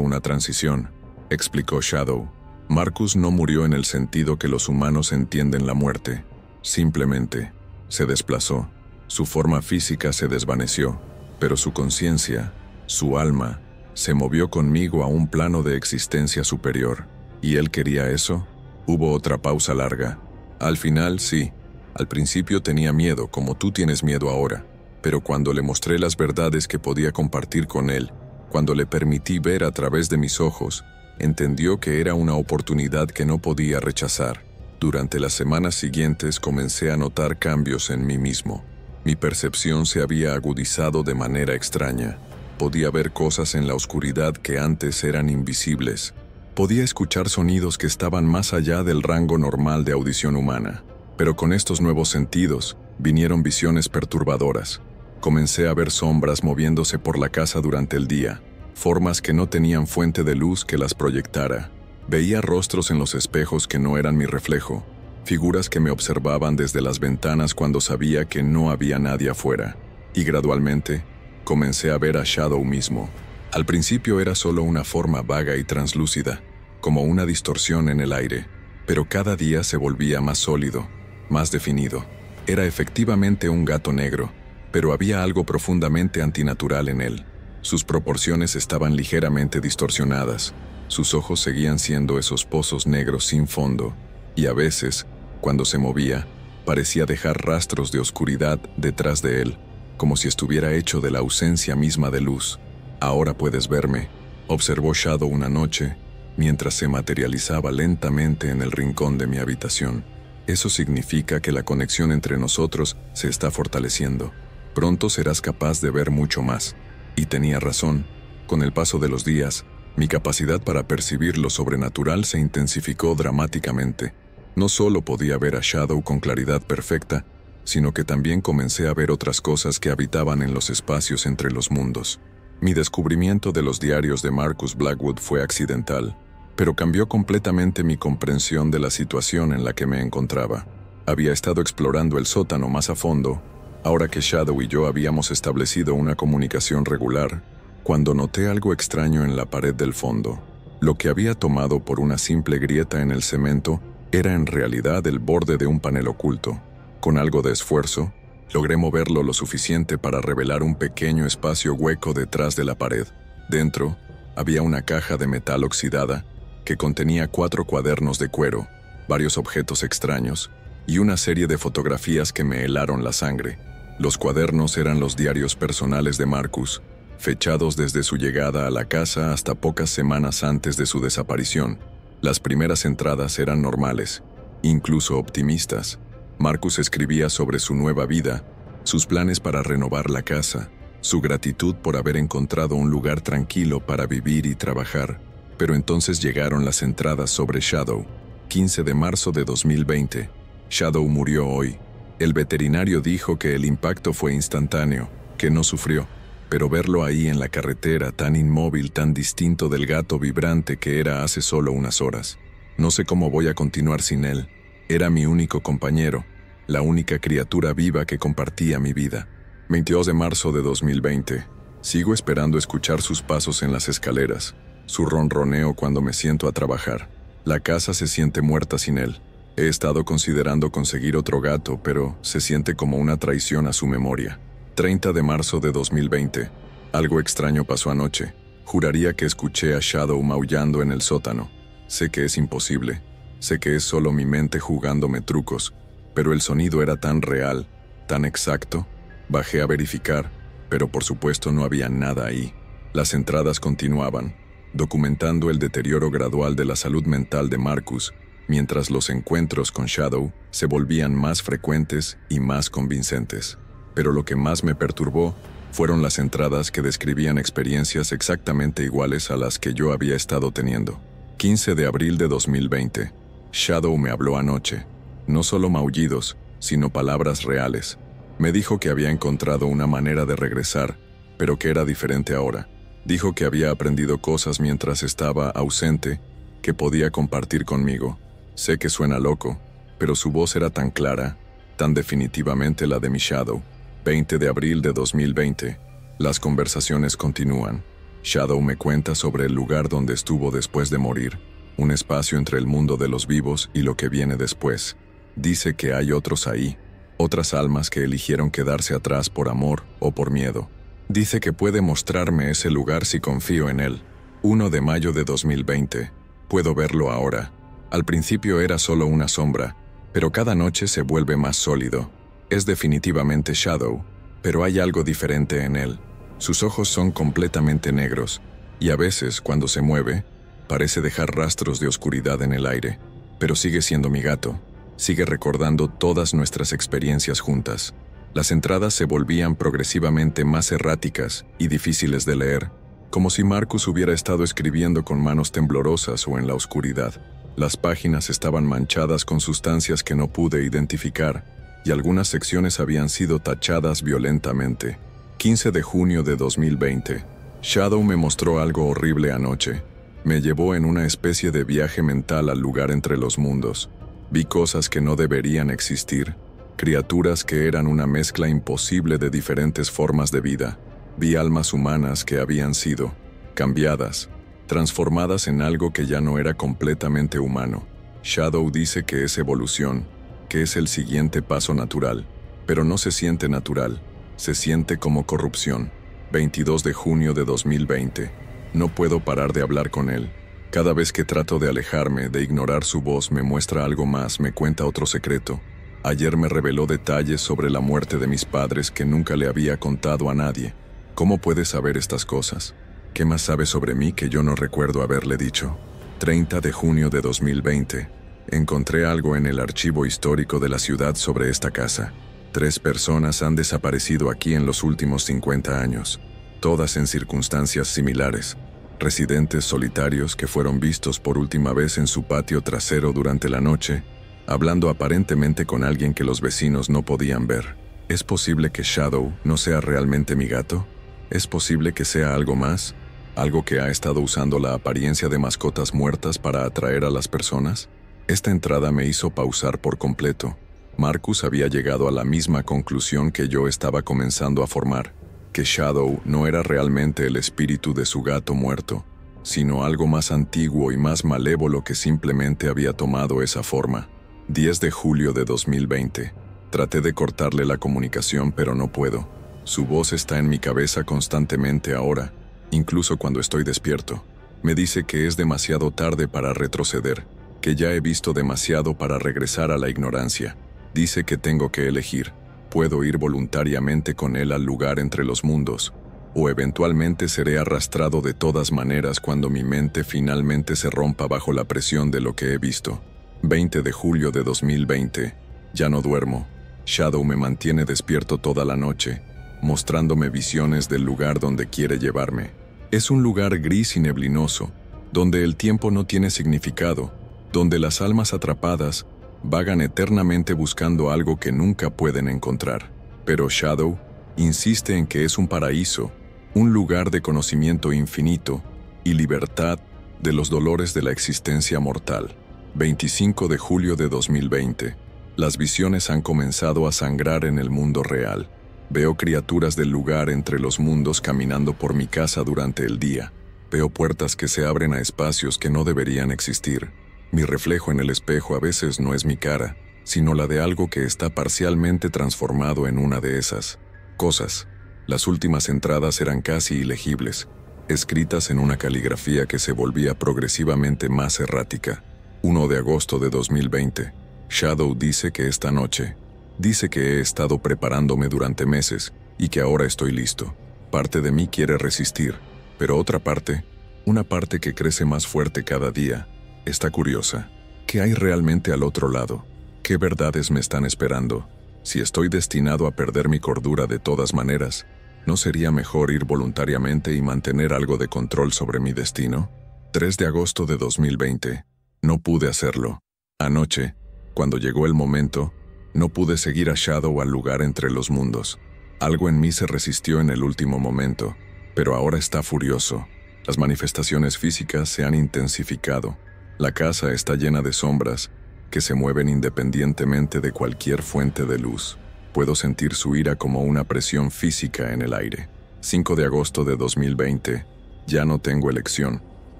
una transición, explicó Shadow. Marcus no murió en el sentido que los humanos entienden la muerte. Simplemente, se desplazó. Su forma física se desvaneció, pero su conciencia, su alma, se movió conmigo a un plano de existencia superior. ¿Y él quería eso? Hubo otra pausa larga. Al final, sí. Al principio tenía miedo, como tú tienes miedo ahora. Pero cuando le mostré las verdades que podía compartir con él, cuando le permití ver a través de mis ojos, entendió que era una oportunidad que no podía rechazar. Durante las semanas siguientes comencé a notar cambios en mí mismo. Mi percepción se había agudizado de manera extraña. Podía ver cosas en la oscuridad que antes eran invisibles. Podía escuchar sonidos que estaban más allá del rango normal de audición humana. Pero con estos nuevos sentidos, vinieron visiones perturbadoras. Comencé a ver sombras moviéndose por la casa durante el día, formas que no tenían fuente de luz que las proyectara. Veía rostros en los espejos que no eran mi reflejo, figuras que me observaban desde las ventanas cuando sabía que no había nadie afuera. Y gradualmente, comencé a ver a Shadow mismo. Al principio era solo una forma vaga y translúcida, como una distorsión en el aire, pero cada día se volvía más sólido, más definido. Era efectivamente un gato negro, pero había algo profundamente antinatural en él. Sus proporciones estaban ligeramente distorsionadas, sus ojos seguían siendo esos pozos negros sin fondo, y a veces, cuando se movía, parecía dejar rastros de oscuridad detrás de él, como si estuviera hecho de la ausencia misma de luz. «Ahora puedes verme», observó Shadow una noche, mientras se materializaba lentamente en el rincón de mi habitación. Eso significa que la conexión entre nosotros se está fortaleciendo. Pronto serás capaz de ver mucho más. Y tenía razón. Con el paso de los días, mi capacidad para percibir lo sobrenatural se intensificó dramáticamente. No solo podía ver a Shadow con claridad perfecta, sino que también comencé a ver otras cosas que habitaban en los espacios entre los mundos. Mi descubrimiento de los diarios de Marcus Blackwood fue accidental, pero cambió completamente mi comprensión de la situación en la que me encontraba. Había estado explorando el sótano más a fondo, ahora que Shadow y yo habíamos establecido una comunicación regular, cuando noté algo extraño en la pared del fondo. Lo que había tomado por una simple grieta en el cemento era en realidad el borde de un panel oculto. Con algo de esfuerzo, logré moverlo lo suficiente para revelar un pequeño espacio hueco detrás de la pared. Dentro, había una caja de metal oxidada que contenía 4 cuadernos de cuero, varios objetos extraños y una serie de fotografías que me helaron la sangre. Los cuadernos eran los diarios personales de Marcus, fechados desde su llegada a la casa hasta pocas semanas antes de su desaparición. Las primeras entradas eran normales, incluso optimistas. Marcus escribía sobre su nueva vida, sus planes para renovar la casa, su gratitud por haber encontrado un lugar tranquilo para vivir y trabajar. Pero entonces llegaron las entradas sobre Shadow. 15 de marzo de 2020. Shadow murió hoy. El veterinario dijo que el impacto fue instantáneo, que no sufrió, pero verlo ahí en la carretera, tan inmóvil, tan distinto del gato vibrante que era hace solo unas horas. No sé cómo voy a continuar sin él. Era mi único compañero, la única criatura viva que compartía mi vida. 22 de marzo de 2020. Sigo esperando escuchar sus pasos en las escaleras, su ronroneo cuando me siento a trabajar. La casa se siente muerta sin él. He estado considerando conseguir otro gato, pero se siente como una traición a su memoria. 30 de marzo de 2020. Algo extraño pasó anoche. Juraría que escuché a Shadow maullando en el sótano. Sé que es imposible. Sé que es solo mi mente jugándome trucos, pero el sonido era tan real, tan exacto. Bajé a verificar, pero por supuesto no había nada ahí. Las entradas continuaban, documentando el deterioro gradual de la salud mental de Marcus, mientras los encuentros con Shadow se volvían más frecuentes y más convincentes. Pero lo que más me perturbó fueron las entradas que describían experiencias exactamente iguales a las que yo había estado teniendo. 15 de abril de 2020. Shadow me habló anoche. No solo maullidos, sino palabras reales. Me dijo que había encontrado una manera de regresar, pero que era diferente ahora. Dijo que había aprendido cosas mientras estaba ausente, que podía compartir conmigo. Sé que suena loco, pero su voz era tan clara, tan definitivamente la de mi Shadow. 20 de abril de 2020. Las conversaciones continúan. Shadow me cuenta sobre el lugar donde estuvo después de morir, un espacio entre el mundo de los vivos y lo que viene después. Dice que hay otros ahí, otras almas que eligieron quedarse atrás por amor o por miedo. Dice que puede mostrarme ese lugar si confío en él. 1 de mayo de 2020. Puedo verlo ahora. Al principio era solo una sombra, pero cada noche se vuelve más sólido. Es definitivamente Shadow, pero hay algo diferente en él. Sus ojos son completamente negros, y a veces, cuando se mueve, parece dejar rastros de oscuridad en el aire. Pero sigue siendo mi gato. Sigue recordando todas nuestras experiencias juntas. Las entradas se volvían progresivamente más erráticas y difíciles de leer, como si Marcus hubiera estado escribiendo con manos temblorosas o en la oscuridad. Las páginas estaban manchadas con sustancias que no pude identificar, y algunas secciones habían sido tachadas violentamente. 15 de junio de 2020. Shadow me mostró algo horrible anoche. Me llevó en una especie de viaje mental al lugar entre los mundos. Vi cosas que no deberían existir, criaturas que eran una mezcla imposible de diferentes formas de vida. Vi almas humanas que habían sido cambiadas, transformadas en algo que ya no era completamente humano. Shadow dice que es evolución, que es el siguiente paso natural, pero no se siente natural, se siente como corrupción. 22 de junio de 2020. No puedo parar de hablar con él. Cada vez que trato de alejarme, de ignorar su voz, me muestra algo más, me cuenta otro secreto. Ayer me reveló detalles sobre la muerte de mis padres que nunca le había contado a nadie. ¿Cómo puede saber estas cosas? ¿Qué más sabe sobre mí que yo no recuerdo haberle dicho? 30 de junio de 2020. Encontré algo en el archivo histórico de la ciudad sobre esta casa. 3 personas han desaparecido aquí en los últimos 50 años, todas en circunstancias similares. Residentes solitarios que fueron vistos por última vez en su patio trasero durante la noche, hablando aparentemente con alguien que los vecinos no podían ver. ¿Es posible que Shadow no sea realmente mi gato? ¿Es posible que sea algo más? ¿Algo que ha estado usando la apariencia de mascotas muertas para atraer a las personas? Esta entrada me hizo pausar por completo. Marcus había llegado a la misma conclusión que yo estaba comenzando a formar, que Shadow no era realmente el espíritu de su gato muerto, sino algo más antiguo y más malévolo que simplemente había tomado esa forma. 10 de julio de 2020. Traté de cortarle la comunicación, pero no puedo. Su voz está en mi cabeza constantemente ahora, incluso cuando estoy despierto. Me dice que es demasiado tarde para retroceder, que ya he visto demasiado para regresar a la ignorancia. Dice que tengo que elegir. Puedo ir voluntariamente con él al lugar entre los mundos, o eventualmente seré arrastrado de todas maneras cuando mi mente finalmente se rompa bajo la presión de lo que he visto. 20 de julio de 2020. Ya no duermo. Shadow me mantiene despierto toda la noche, mostrándome visiones del lugar donde quiere llevarme. Es un lugar gris y neblinoso, donde el tiempo no tiene significado, donde las almas atrapadas vagan eternamente buscando algo que nunca pueden encontrar. Pero Shadow insiste en que es un paraíso, un lugar de conocimiento infinito y libertad de los dolores de la existencia mortal. 25 de julio de 2020. Las visiones han comenzado a sangrar en el mundo real. Veo criaturas del lugar entre los mundos caminando por mi casa durante el día. Veo puertas que se abren a espacios que no deberían existir. Mi reflejo en el espejo a veces no es mi cara, sino la de algo que está parcialmente transformado en una de esas cosas. Las últimas entradas eran casi ilegibles, escritas en una caligrafía que se volvía progresivamente más errática. 1 de agosto de 2020. Shadow dice que esta noche, dice que he estado preparándome durante meses y que ahora estoy listo. Parte de mí quiere resistir, pero otra parte, una parte que crece más fuerte cada día, está curiosa. ¿Qué hay realmente al otro lado? ¿Qué verdades me están esperando? Si estoy destinado a perder mi cordura de todas maneras, ¿no sería mejor ir voluntariamente y mantener algo de control sobre mi destino? 3 de agosto de 2020. No pude hacerlo. Anoche, cuando llegó el momento, no pude seguir a Shadow al lugar entre los mundos. Algo en mí se resistió en el último momento, pero ahora está furioso. Las manifestaciones físicas se han intensificado. La casa está llena de sombras que se mueven independientemente de cualquier fuente de luz. Puedo sentir su ira como una presión física en el aire. 5 de agosto de 2020. Ya no tengo elección.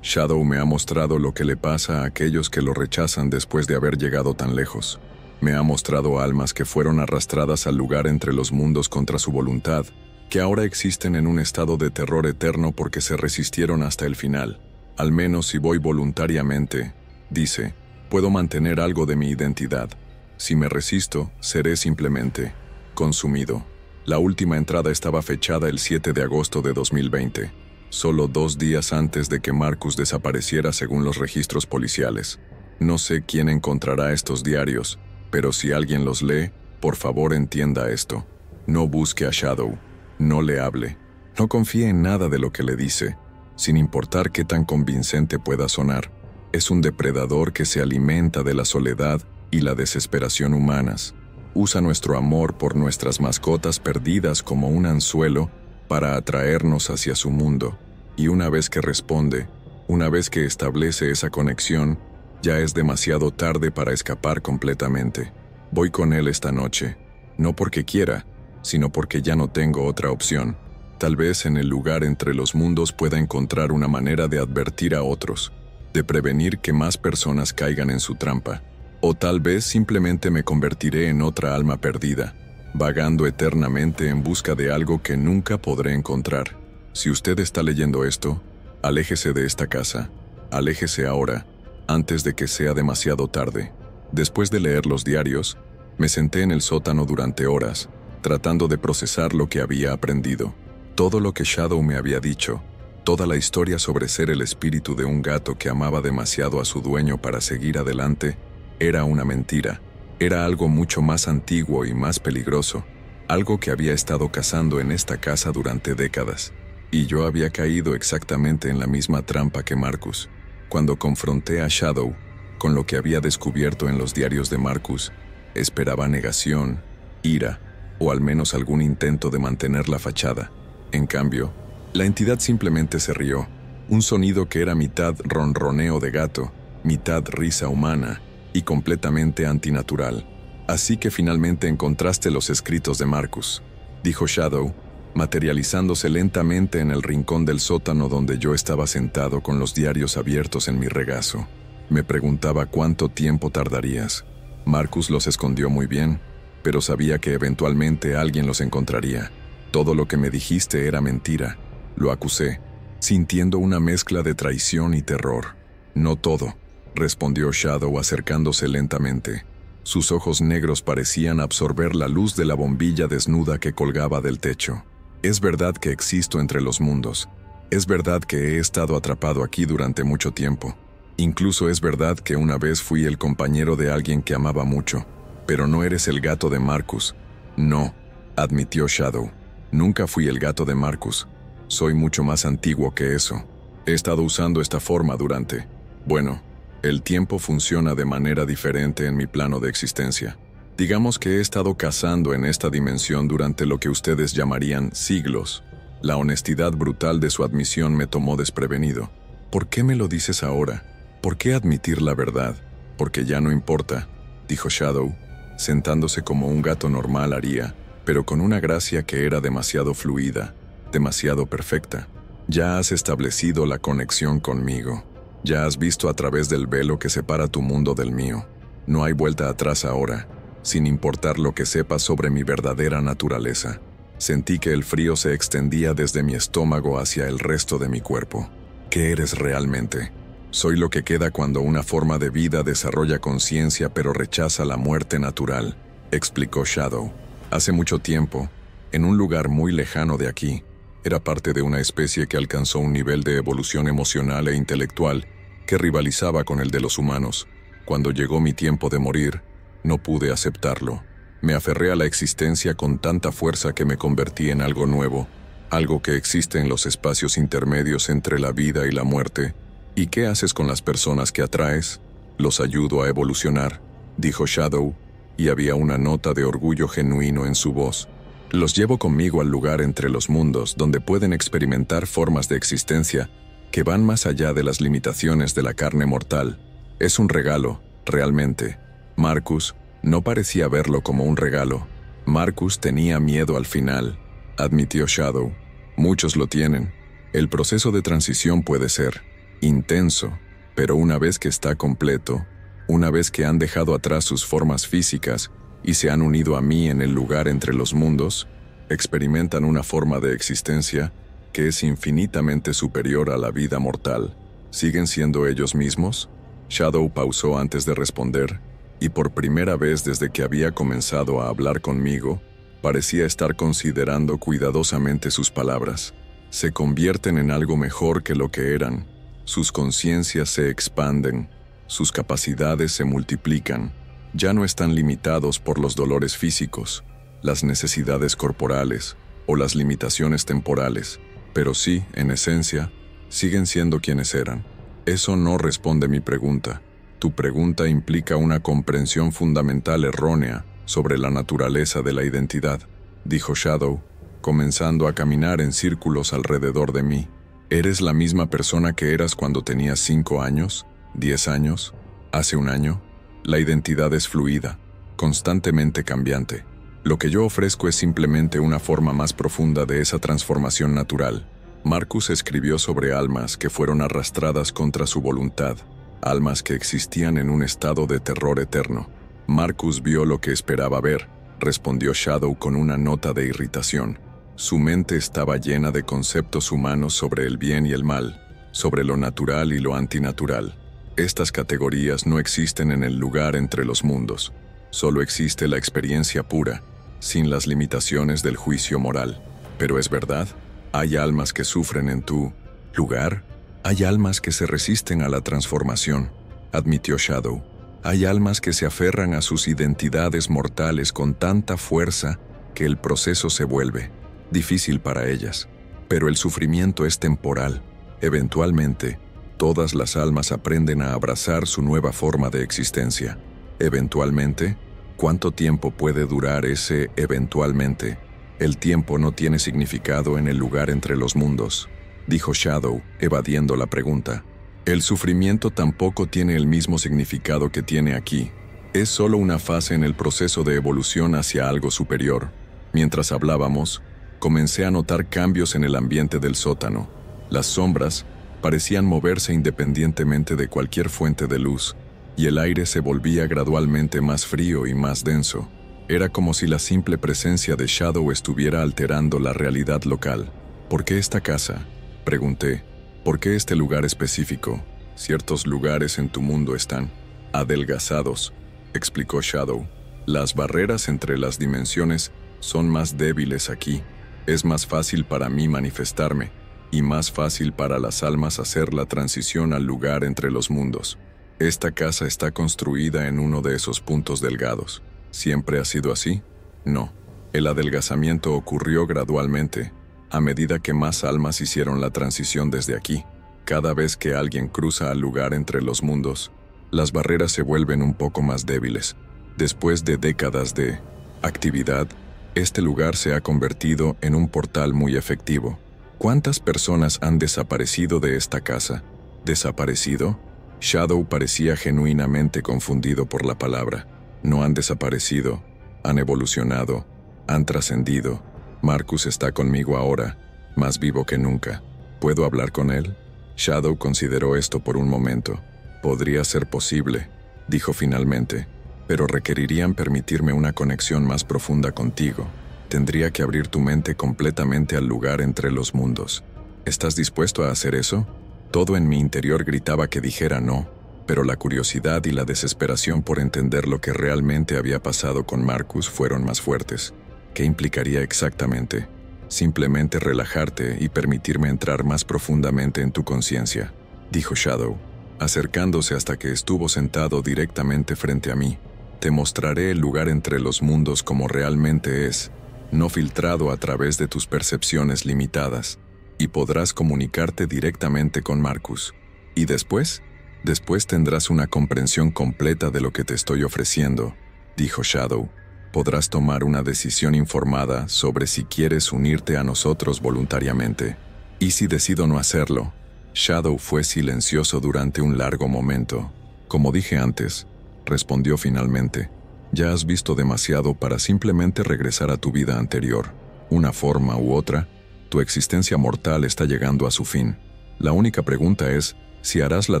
Shadow me ha mostrado lo que le pasa a aquellos que lo rechazan después de haber llegado tan lejos. Me ha mostrado almas que fueron arrastradas al lugar entre los mundos contra su voluntad, que ahora existen en un estado de terror eterno porque se resistieron hasta el final. Al menos si voy voluntariamente, dice, puedo mantener algo de mi identidad. Si me resisto, seré simplemente consumido. La última entrada estaba fechada el 7 de agosto de 2020. Solo 2 días antes de que Marcus desapareciera según los registros policiales. No sé quién encontrará estos diarios, pero si alguien los lee, por favor entienda esto. No busque a Shadow, no le hable, no confíe en nada de lo que le dice, sin importar qué tan convincente pueda sonar. Es un depredador que se alimenta de la soledad y la desesperación humanas. Usa nuestro amor por nuestras mascotas perdidas como un anzuelo para atraernos hacia su mundo, y una vez que responde, una vez que establece esa conexión, ya es demasiado tarde para escapar completamente. Voy con él esta noche, no porque quiera, sino porque ya no tengo otra opción. Tal vez en el lugar entre los mundos pueda encontrar una manera de advertir a otros, de prevenir que más personas caigan en su trampa, o tal vez simplemente me convertiré en otra alma perdida, vagando eternamente en busca de algo que nunca podré encontrar. Si usted está leyendo esto, aléjese de esta casa, aléjese ahora, antes de que sea demasiado tarde. Después de leer los diarios, me senté en el sótano durante horas, tratando de procesar lo que había aprendido, todo lo que Shadow me había dicho, Toda la historia sobre ser el espíritu de un gato que amaba demasiado a su dueño para seguir adelante era una mentira. Era algo mucho más antiguo y más peligroso, algo que había estado cazando en esta casa durante décadas. Y yo había caído exactamente en la misma trampa que Marcus. Cuando confronté a Shadow con lo que había descubierto en los diarios de Marcus, esperaba negación, ira, o al menos algún intento de mantener la fachada. En cambio, la entidad simplemente se rió, un sonido que era mitad ronroneo de gato, mitad risa humana y completamente antinatural. Así que finalmente encontraste los escritos de Marcus, dijo Shadow, materializándose lentamente en el rincón del sótano donde yo estaba sentado con los diarios abiertos en mi regazo. Me preguntaba cuánto tiempo tardarías. Marcus los escondió muy bien, pero sabía que eventualmente alguien los encontraría. Todo lo que me dijiste era mentira, lo acusé, sintiendo una mezcla de traición y terror. No todo, respondió Shadow acercándose lentamente. Sus ojos negros parecían absorber la luz de la bombilla desnuda que colgaba del techo. Es verdad que existo entre los mundos. Es verdad que he estado atrapado aquí durante mucho tiempo. Incluso es verdad que una vez fui el compañero de alguien que amaba mucho. Pero no eres el gato de Marcus. No, admitió Shadow. Nunca fui el gato de Marcus. Soy mucho más antiguo que eso. He estado usando esta forma durante... Bueno, el tiempo funciona de manera diferente en mi plano de existencia. Digamos que he estado cazando en esta dimensión durante lo que ustedes llamarían siglos. La honestidad brutal de su admisión me tomó desprevenido. ¿Por qué me lo dices ahora? ¿Por qué admitir la verdad? Porque ya no importa, dijo Shadow, sentándose como un gato normal haría, pero con una gracia que era demasiado fluida, demasiado perfecta. Ya has establecido la conexión conmigo. Ya has visto a través del velo que separa tu mundo del mío. No hay vuelta atrás ahora, sin importar lo que sepas sobre mi verdadera naturaleza. Sentí que el frío se extendía desde mi estómago hacia el resto de mi cuerpo. ¿Qué eres realmente? Soy lo que queda cuando una forma de vida desarrolla conciencia pero rechaza la muerte natural, explicó Shadow. Hace mucho tiempo, en un lugar muy lejano de aquí, era parte de una especie que alcanzó un nivel de evolución emocional e intelectual que rivalizaba con el de los humanos. Cuando llegó mi tiempo de morir, no pude aceptarlo. Me aferré a la existencia con tanta fuerza que me convertí en algo nuevo, algo que existe en los espacios intermedios entre la vida y la muerte. ¿Y qué haces con las personas que atraes? Los ayudo a evolucionar, dijo Shadow, y había una nota de orgullo genuino en su voz. Los llevo conmigo al lugar entre los mundos donde pueden experimentar formas de existencia que van más allá de las limitaciones de la carne mortal. Es un regalo, realmente. Marcus no parecía verlo como un regalo. Marcus tenía miedo al final, admitió Shadow. Muchos lo tienen. El proceso de transición puede ser intenso, pero una vez que está completo, una vez que han dejado atrás sus formas físicas y se han unido a mí en el lugar entre los mundos, experimentan una forma de existencia que es infinitamente superior a la vida mortal. ¿Siguen siendo ellos mismos? Shadow pausó antes de responder, y por primera vez desde que había comenzado a hablar conmigo, parecía estar considerando cuidadosamente sus palabras. Se convierten en algo mejor que lo que eran. Sus conciencias se expanden, sus capacidades se multiplican. Ya no están limitados por los dolores físicos, las necesidades corporales o las limitaciones temporales, pero sí, en esencia, siguen siendo quienes eran. Eso no responde mi pregunta. Tu pregunta implica una comprensión fundamental errónea sobre la naturaleza de la identidad, dijo Shadow, comenzando a caminar en círculos alrededor de mí. ¿Eres la misma persona que eras cuando tenías 5 años, 10 años, hace un año? La identidad es fluida, constantemente cambiante. Lo que yo ofrezco es simplemente una forma más profunda de esa transformación natural. Marcus escribió sobre almas que fueron arrastradas contra su voluntad, almas que existían en un estado de terror eterno. Marcus vio lo que esperaba ver, respondió Shadow con una nota de irritación. Su mente estaba llena de conceptos humanos sobre el bien y el mal, sobre lo natural y lo antinatural. Estas categorías no existen en el lugar entre los mundos. Solo existe la experiencia pura, sin las limitaciones del juicio moral. Pero es verdad, hay almas que sufren en tú, ¿Lugar? Hay almas que se resisten a la transformación, admitió Shadow. Hay almas que se aferran a sus identidades mortales con tanta fuerza que el proceso se vuelve difícil para ellas. Pero el sufrimiento es temporal. Eventualmente, todas las almas aprenden a abrazar su nueva forma de existencia. Eventualmente, ¿cuánto tiempo puede durar ese eventualmente? El tiempo no tiene significado en el lugar entre los mundos, dijo Shadow, evadiendo la pregunta. El sufrimiento tampoco tiene el mismo significado que tiene aquí. Es solo una fase en el proceso de evolución hacia algo superior. Mientras hablábamos, comencé a notar cambios en el ambiente del sótano. Las sombras parecían moverse independientemente de cualquier fuente de luz, y el aire se volvía gradualmente más frío y más denso. Era como si la simple presencia de Shadow estuviera alterando la realidad local. ¿Por qué esta casa?, pregunté. ¿Por qué este lugar específico? Ciertos lugares en tu mundo están adelgazados, explicó Shadow. Las barreras entre las dimensiones son más débiles aquí. Es más fácil para mí manifestarme, y más fácil para las almas hacer la transición al lugar entre los mundos. Esta casa está construida en uno de esos puntos delgados. ¿Siempre ha sido así? No. El adelgazamiento ocurrió gradualmente, a medida que más almas hicieron la transición desde aquí. Cada vez que alguien cruza al lugar entre los mundos, las barreras se vuelven un poco más débiles. Después de décadas de actividad, este lugar se ha convertido en un portal muy efectivo. ¿Cuántas personas han desaparecido de esta casa? ¿Desaparecido? Shadow parecía genuinamente confundido por la palabra. No han desaparecido, han evolucionado, han trascendido. Marcus está conmigo ahora, más vivo que nunca. ¿Puedo hablar con él? Shadow consideró esto por un momento. Podría ser posible, dijo finalmente, pero requerirían permitirme una conexión más profunda contigo. Tendría que abrir tu mente completamente al lugar entre los mundos. ¿Estás dispuesto a hacer eso? Todo en mi interior gritaba que dijera no, pero la curiosidad y la desesperación por entender lo que realmente había pasado con Marcus fueron más fuertes. ¿Qué implicaría exactamente? Simplemente relajarte y permitirme entrar más profundamente en tu conciencia, dijo Shadow, acercándose hasta que estuvo sentado directamente frente a mí. Te mostraré el lugar entre los mundos como realmente es, no filtrado a través de tus percepciones limitadas, y podrás comunicarte directamente con Marcus. ¿Y después? Después tendrás una comprensión completa de lo que te estoy ofreciendo, dijo Shadow. Podrás tomar una decisión informada sobre si quieres unirte a nosotros voluntariamente. ¿Y si decido no hacerlo? Shadow fue silencioso durante un largo momento. Como dije antes, respondió finalmente, ya has visto demasiado para simplemente regresar a tu vida anterior. Una forma u otra, tu existencia mortal está llegando a su fin. La única pregunta es si harás la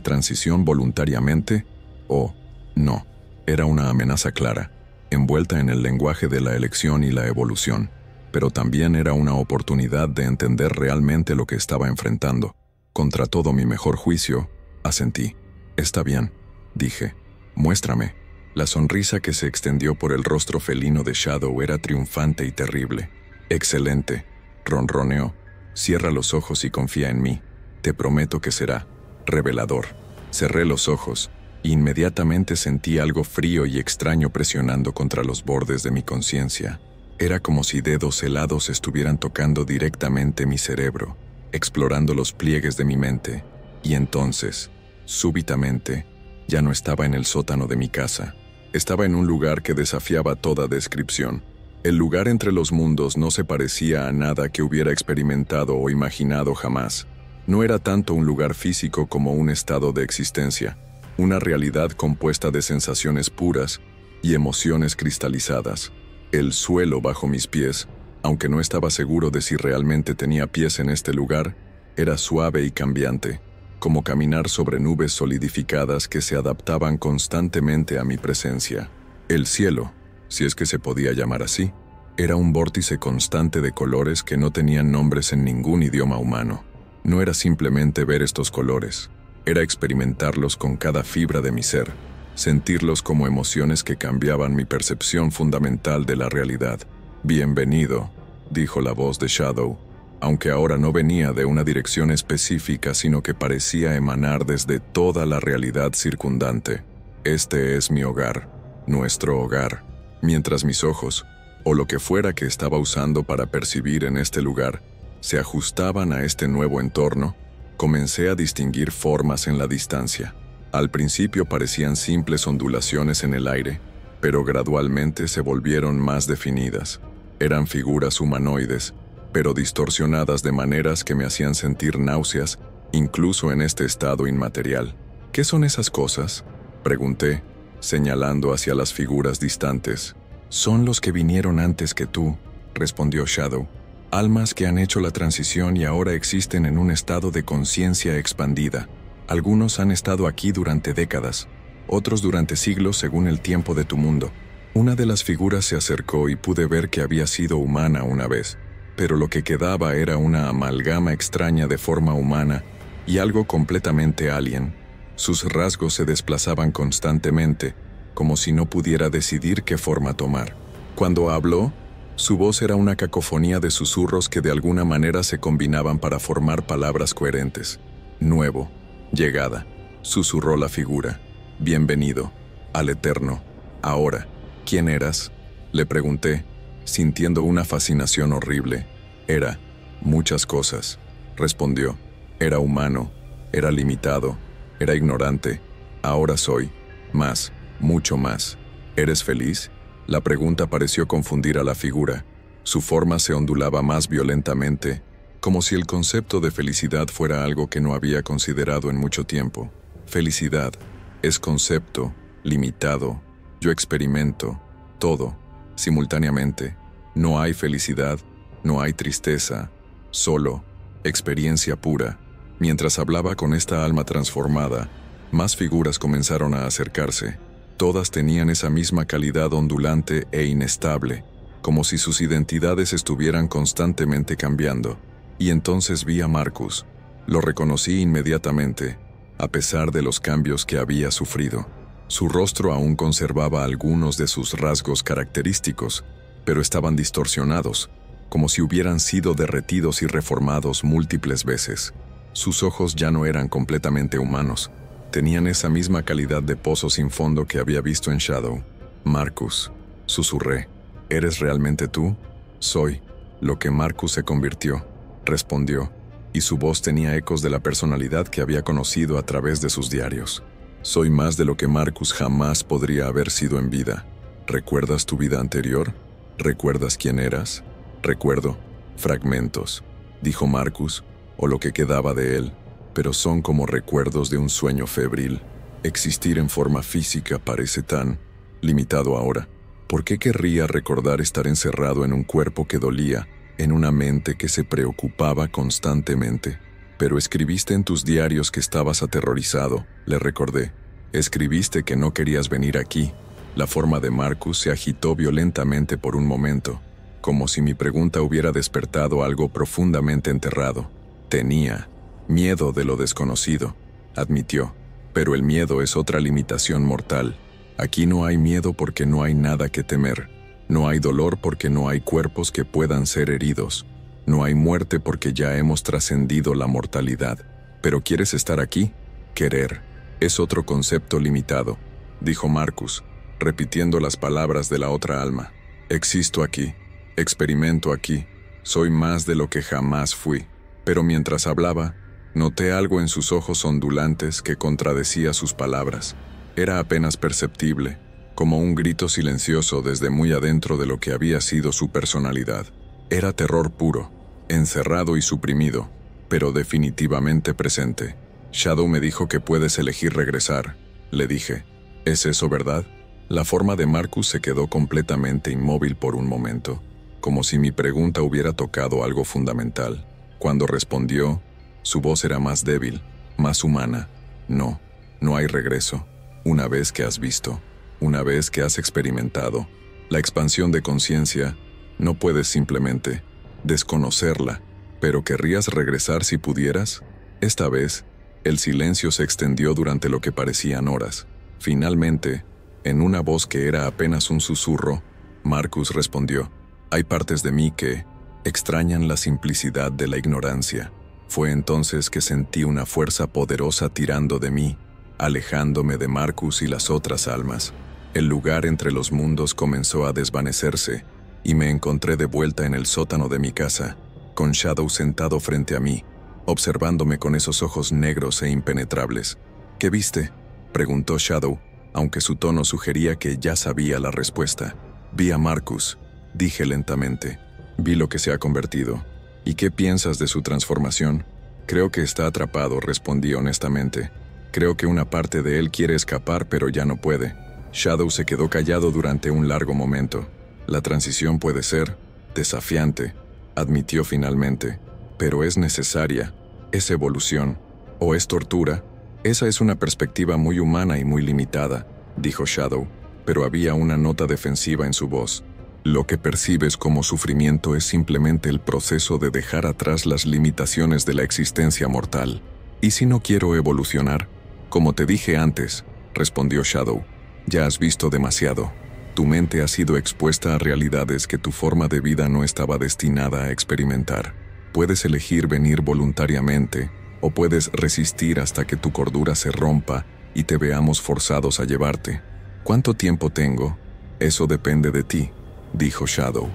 transición voluntariamente o no. Era una amenaza clara, envuelta en el lenguaje de la elección y la evolución, pero también era una oportunidad de entender realmente lo que estaba enfrentando. Contra todo mi mejor juicio, asentí. Está bien, dije. Muéstrame. La sonrisa que se extendió por el rostro felino de Shadow era triunfante y terrible. Excelente, ronroneó. Cierra los ojos y confía en mí. Te prometo que será revelador. Cerré los ojos. Inmediatamente sentí algo frío y extraño presionando contra los bordes de mi conciencia. Era como si dedos helados estuvieran tocando directamente mi cerebro, explorando los pliegues de mi mente. Y entonces, súbitamente, ya no estaba en el sótano de mi casa. Estaba en un lugar que desafiaba toda descripción. El lugar entre los mundos no se parecía a nada que hubiera experimentado o imaginado jamás. No era tanto un lugar físico como un estado de existencia. Una realidad compuesta de sensaciones puras y emociones cristalizadas. El suelo bajo mis pies, aunque no estaba seguro de si realmente tenía pies en este lugar, era suave y cambiante, como caminar sobre nubes solidificadas que se adaptaban constantemente a mi presencia. El cielo, si es que se podía llamar así, era un vórtice constante de colores que no tenían nombres en ningún idioma humano. No era simplemente ver estos colores. Era experimentarlos con cada fibra de mi ser, sentirlos como emociones que cambiaban mi percepción fundamental de la realidad. Bienvenido, dijo la voz de Shadow. aunque ahora no venía de una dirección específica, sino que parecía emanar desde toda la realidad circundante. Este es mi hogar, nuestro hogar. Mientras mis ojos, o lo que fuera que estaba usando para percibir en este lugar, se ajustaban a este nuevo entorno, comencé a distinguir formas en la distancia. Al principio parecían simples ondulaciones en el aire, pero gradualmente se volvieron más definidas. Eran figuras humanoides, pero distorsionadas de maneras que me hacían sentir náuseas, incluso en este estado inmaterial. ¿Qué son esas cosas?, pregunté, señalando hacia las figuras distantes. Son los que vinieron antes que tú, respondió Shadow. Almas que han hecho la transición y ahora existen en un estado de conciencia expandida. Algunos han estado aquí durante décadas, otros durante siglos según el tiempo de tu mundo. Una de las figuras se acercó y pude ver que había sido humana una vez, pero lo que quedaba era una amalgama extraña de forma humana y algo completamente alien. Sus rasgos se desplazaban constantemente, como si no pudiera decidir qué forma tomar. Cuando habló, su voz era una cacofonía de susurros que de alguna manera se combinaban para formar palabras coherentes. Nuevo, llegada, susurró la figura. Bienvenido, al Eterno. Ahora, ¿quién eras?, le pregunté, sintiendo una fascinación horrible. Era muchas cosas, respondió. Era humano, era limitado, era ignorante. Ahora soy más, mucho más. ¿Eres feliz?, la pregunta pareció confundir a la figura. Su forma se ondulaba más violentamente, como si el concepto de felicidad fuera algo que no había considerado en mucho tiempo. Felicidad es concepto, limitado. Yo experimento todo, simultáneamente. No hay felicidad, no hay tristeza, solo experiencia pura. Mientras hablaba con esta alma transformada, más figuras comenzaron a acercarse. Todas tenían esa misma calidad ondulante e inestable, como si sus identidades estuvieran constantemente cambiando. Y entonces vi a Marcus. Lo reconocí inmediatamente, a pesar de los cambios que había sufrido. Su rostro aún conservaba algunos de sus rasgos característicos, pero estaban distorsionados, como si hubieran sido derretidos y reformados múltiples veces. Sus ojos ya no eran completamente humanos. Tenían esa misma calidad de pozo sin fondo que había visto en Shadow. Marcus, susurré. ¿Eres realmente tú? Soy lo que Marcus se convirtió, respondió, y su voz tenía ecos de la personalidad que había conocido a través de sus diarios. Soy más de lo que Marcus jamás podría haber sido en vida. ¿Recuerdas tu vida anterior? ¿Recuerdas quién eras? Recuerdo fragmentos, dijo Marcus, o lo que quedaba de él, pero son como recuerdos de un sueño febril. Existir en forma física parece tan limitado ahora. ¿Por qué querría recordar estar encerrado en un cuerpo que dolía, en una mente que se preocupaba constantemente? Pero escribiste en tus diarios que estabas aterrorizado, le recordé. Escribiste que no querías venir aquí. La forma de Marcus se agitó violentamente por un momento, como si mi pregunta hubiera despertado algo profundamente enterrado. Tenía miedo de lo desconocido, admitió, pero el miedo es otra limitación mortal. Aquí no hay miedo porque no hay nada que temer. No hay dolor porque no hay cuerpos que puedan ser heridos. No hay muerte porque ya hemos trascendido la mortalidad. ¿Pero quieres estar aquí? Querer es otro concepto limitado, dijo Marcus, repitiendo las palabras de la otra alma. Existo aquí, experimento aquí, soy más de lo que jamás fui. Pero mientras hablaba, noté algo en sus ojos ondulantes que contradecía sus palabras. Era apenas perceptible, como un grito silencioso desde muy adentro de lo que había sido su personalidad. Era terror puro, encerrado y suprimido, pero definitivamente presente. Shadow me dijo que puedes elegir regresar, le dije. ¿Es eso verdad? La forma de Marcus se quedó completamente inmóvil por un momento, como si mi pregunta hubiera tocado algo fundamental. Cuando respondió, su voz era más débil, más humana. No, no hay regreso. Una vez que has visto, una vez que has experimentado la expansión de conciencia, no puedes simplemente desconocerla. ¿Pero querrías regresar si pudieras? Esta vez, el silencio se extendió durante lo que parecían horas. Finalmente, en una voz que era apenas un susurro, Marcus respondió: hay partes de mí que Extrañan la simplicidad de la ignorancia. Fue entonces que sentí una fuerza poderosa tirando de mí, alejándome de Marcus y las otras almas. El lugar entre los mundos comenzó a desvanecerse y me encontré de vuelta en el sótano de mi casa, con Shadow sentado frente a mí, observándome con esos ojos negros e impenetrables. ¿Qué viste?, preguntó Shadow, aunque su tono sugería que ya sabía la respuesta. Vi a Marcus, dije lentamente. Vi lo que se ha convertido. ¿Y qué piensas de su transformación? Creo que está atrapado, respondí honestamente. Creo que una parte de él quiere escapar, pero ya no puede. Shadow se quedó callado durante un largo momento. La transición puede ser desafiante, admitió finalmente, pero es necesaria. Es evolución, o es tortura. Esa es una perspectiva muy humana y muy limitada, dijo Shadow, pero había una nota defensiva en su voz. Lo que percibes como sufrimiento es simplemente el proceso de dejar atrás las limitaciones de la existencia mortal. ¿Y si no quiero evolucionar? Como te dije antes, respondió Shadow, ya has visto demasiado. Tu mente ha sido expuesta a realidades que tu forma de vida no estaba destinada a experimentar. Puedes elegir venir voluntariamente, o puedes resistir hasta que tu cordura se rompa y te veamos forzados a llevarte. ¿Cuánto tiempo tengo? Eso depende de ti, dijo Shadow.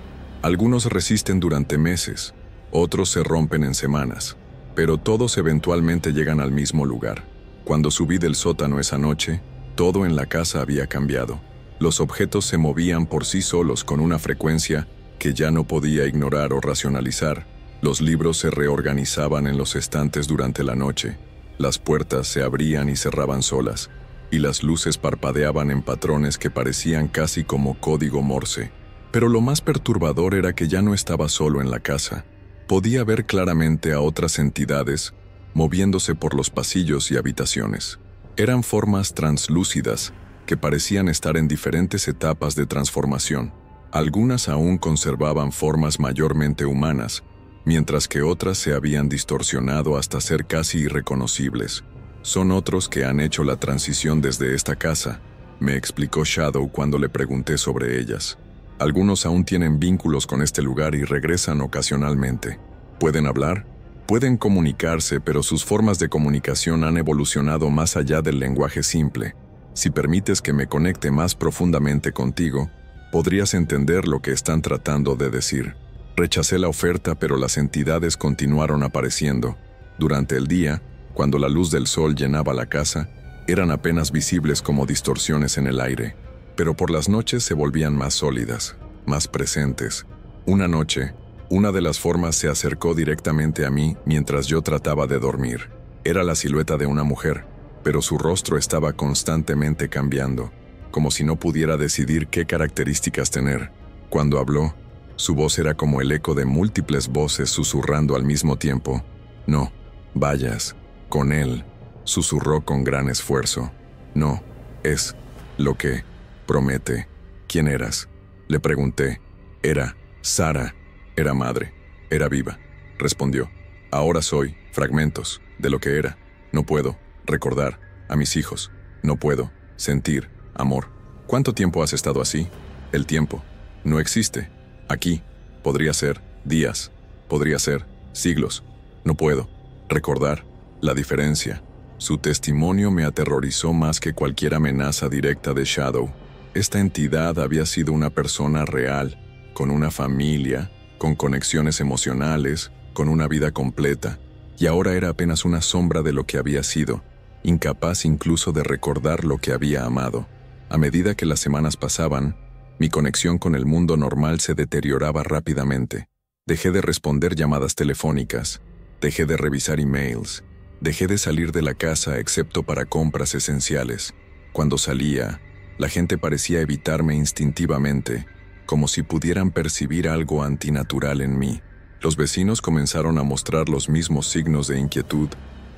Algunos resisten durante meses, otros se rompen en semanas, pero todos eventualmente llegan al mismo lugar. Cuando subí del sótano esa noche, todo en la casa había cambiado. Los objetos se movían por sí solos con una frecuencia que ya no podía ignorar o racionalizar. Los libros se reorganizaban en los estantes durante la noche, las puertas se abrían y cerraban solas, y las luces parpadeaban en patrones que parecían casi como código Morse. Pero lo más perturbador era que ya no estaba solo en la casa. Podía ver claramente a otras entidades moviéndose por los pasillos y habitaciones. Eran formas translúcidas que parecían estar en diferentes etapas de transformación. Algunas aún conservaban formas mayormente humanas, mientras que otras se habían distorsionado hasta ser casi irreconocibles. Son otros que han hecho la transición desde esta casa, me explicó Shadow cuando le pregunté sobre ellas. Algunos aún tienen vínculos con este lugar y regresan ocasionalmente. ¿Pueden hablar? Pueden comunicarse, pero sus formas de comunicación han evolucionado más allá del lenguaje simple. Si permites que me conecte más profundamente contigo, podrías entender lo que están tratando de decir. Rechacé la oferta, pero las entidades continuaron apareciendo. Durante el día, cuando la luz del sol llenaba la casa, eran apenas visibles como distorsiones en el aire. Pero por las noches se volvían más sólidas, más presentes. Una noche, una de las formas se acercó directamente a mí mientras yo trataba de dormir. Era la silueta de una mujer, pero su rostro estaba constantemente cambiando, como si no pudiera decidir qué características tener. Cuando habló, su voz era como el eco de múltiples voces susurrando al mismo tiempo. No, vayas, con él, susurró con gran esfuerzo. No, es lo que promete. ¿Quién eras? Le pregunté. Era Sara. Era madre. Era viva. Respondió. Ahora soy fragmentos de lo que era. No puedo recordar a mis hijos. No puedo sentir amor. ¿Cuánto tiempo has estado así? El tiempo no existe. Aquí. Podría ser días. Podría ser siglos. No puedo recordar la diferencia. Su testimonio me aterrorizó más que cualquier amenaza directa de Shadow. Esta entidad había sido una persona real, con una familia, con conexiones emocionales, con una vida completa, y ahora era apenas una sombra de lo que había sido, incapaz incluso de recordar lo que había amado. A medida que las semanas pasaban, mi conexión con el mundo normal se deterioraba rápidamente. Dejé de responder llamadas telefónicas, dejé de revisar emails, dejé de salir de la casa excepto para compras esenciales. Cuando salía, la gente parecía evitarme instintivamente, como si pudieran percibir algo antinatural en mí. Los vecinos comenzaron a mostrar los mismos signos de inquietud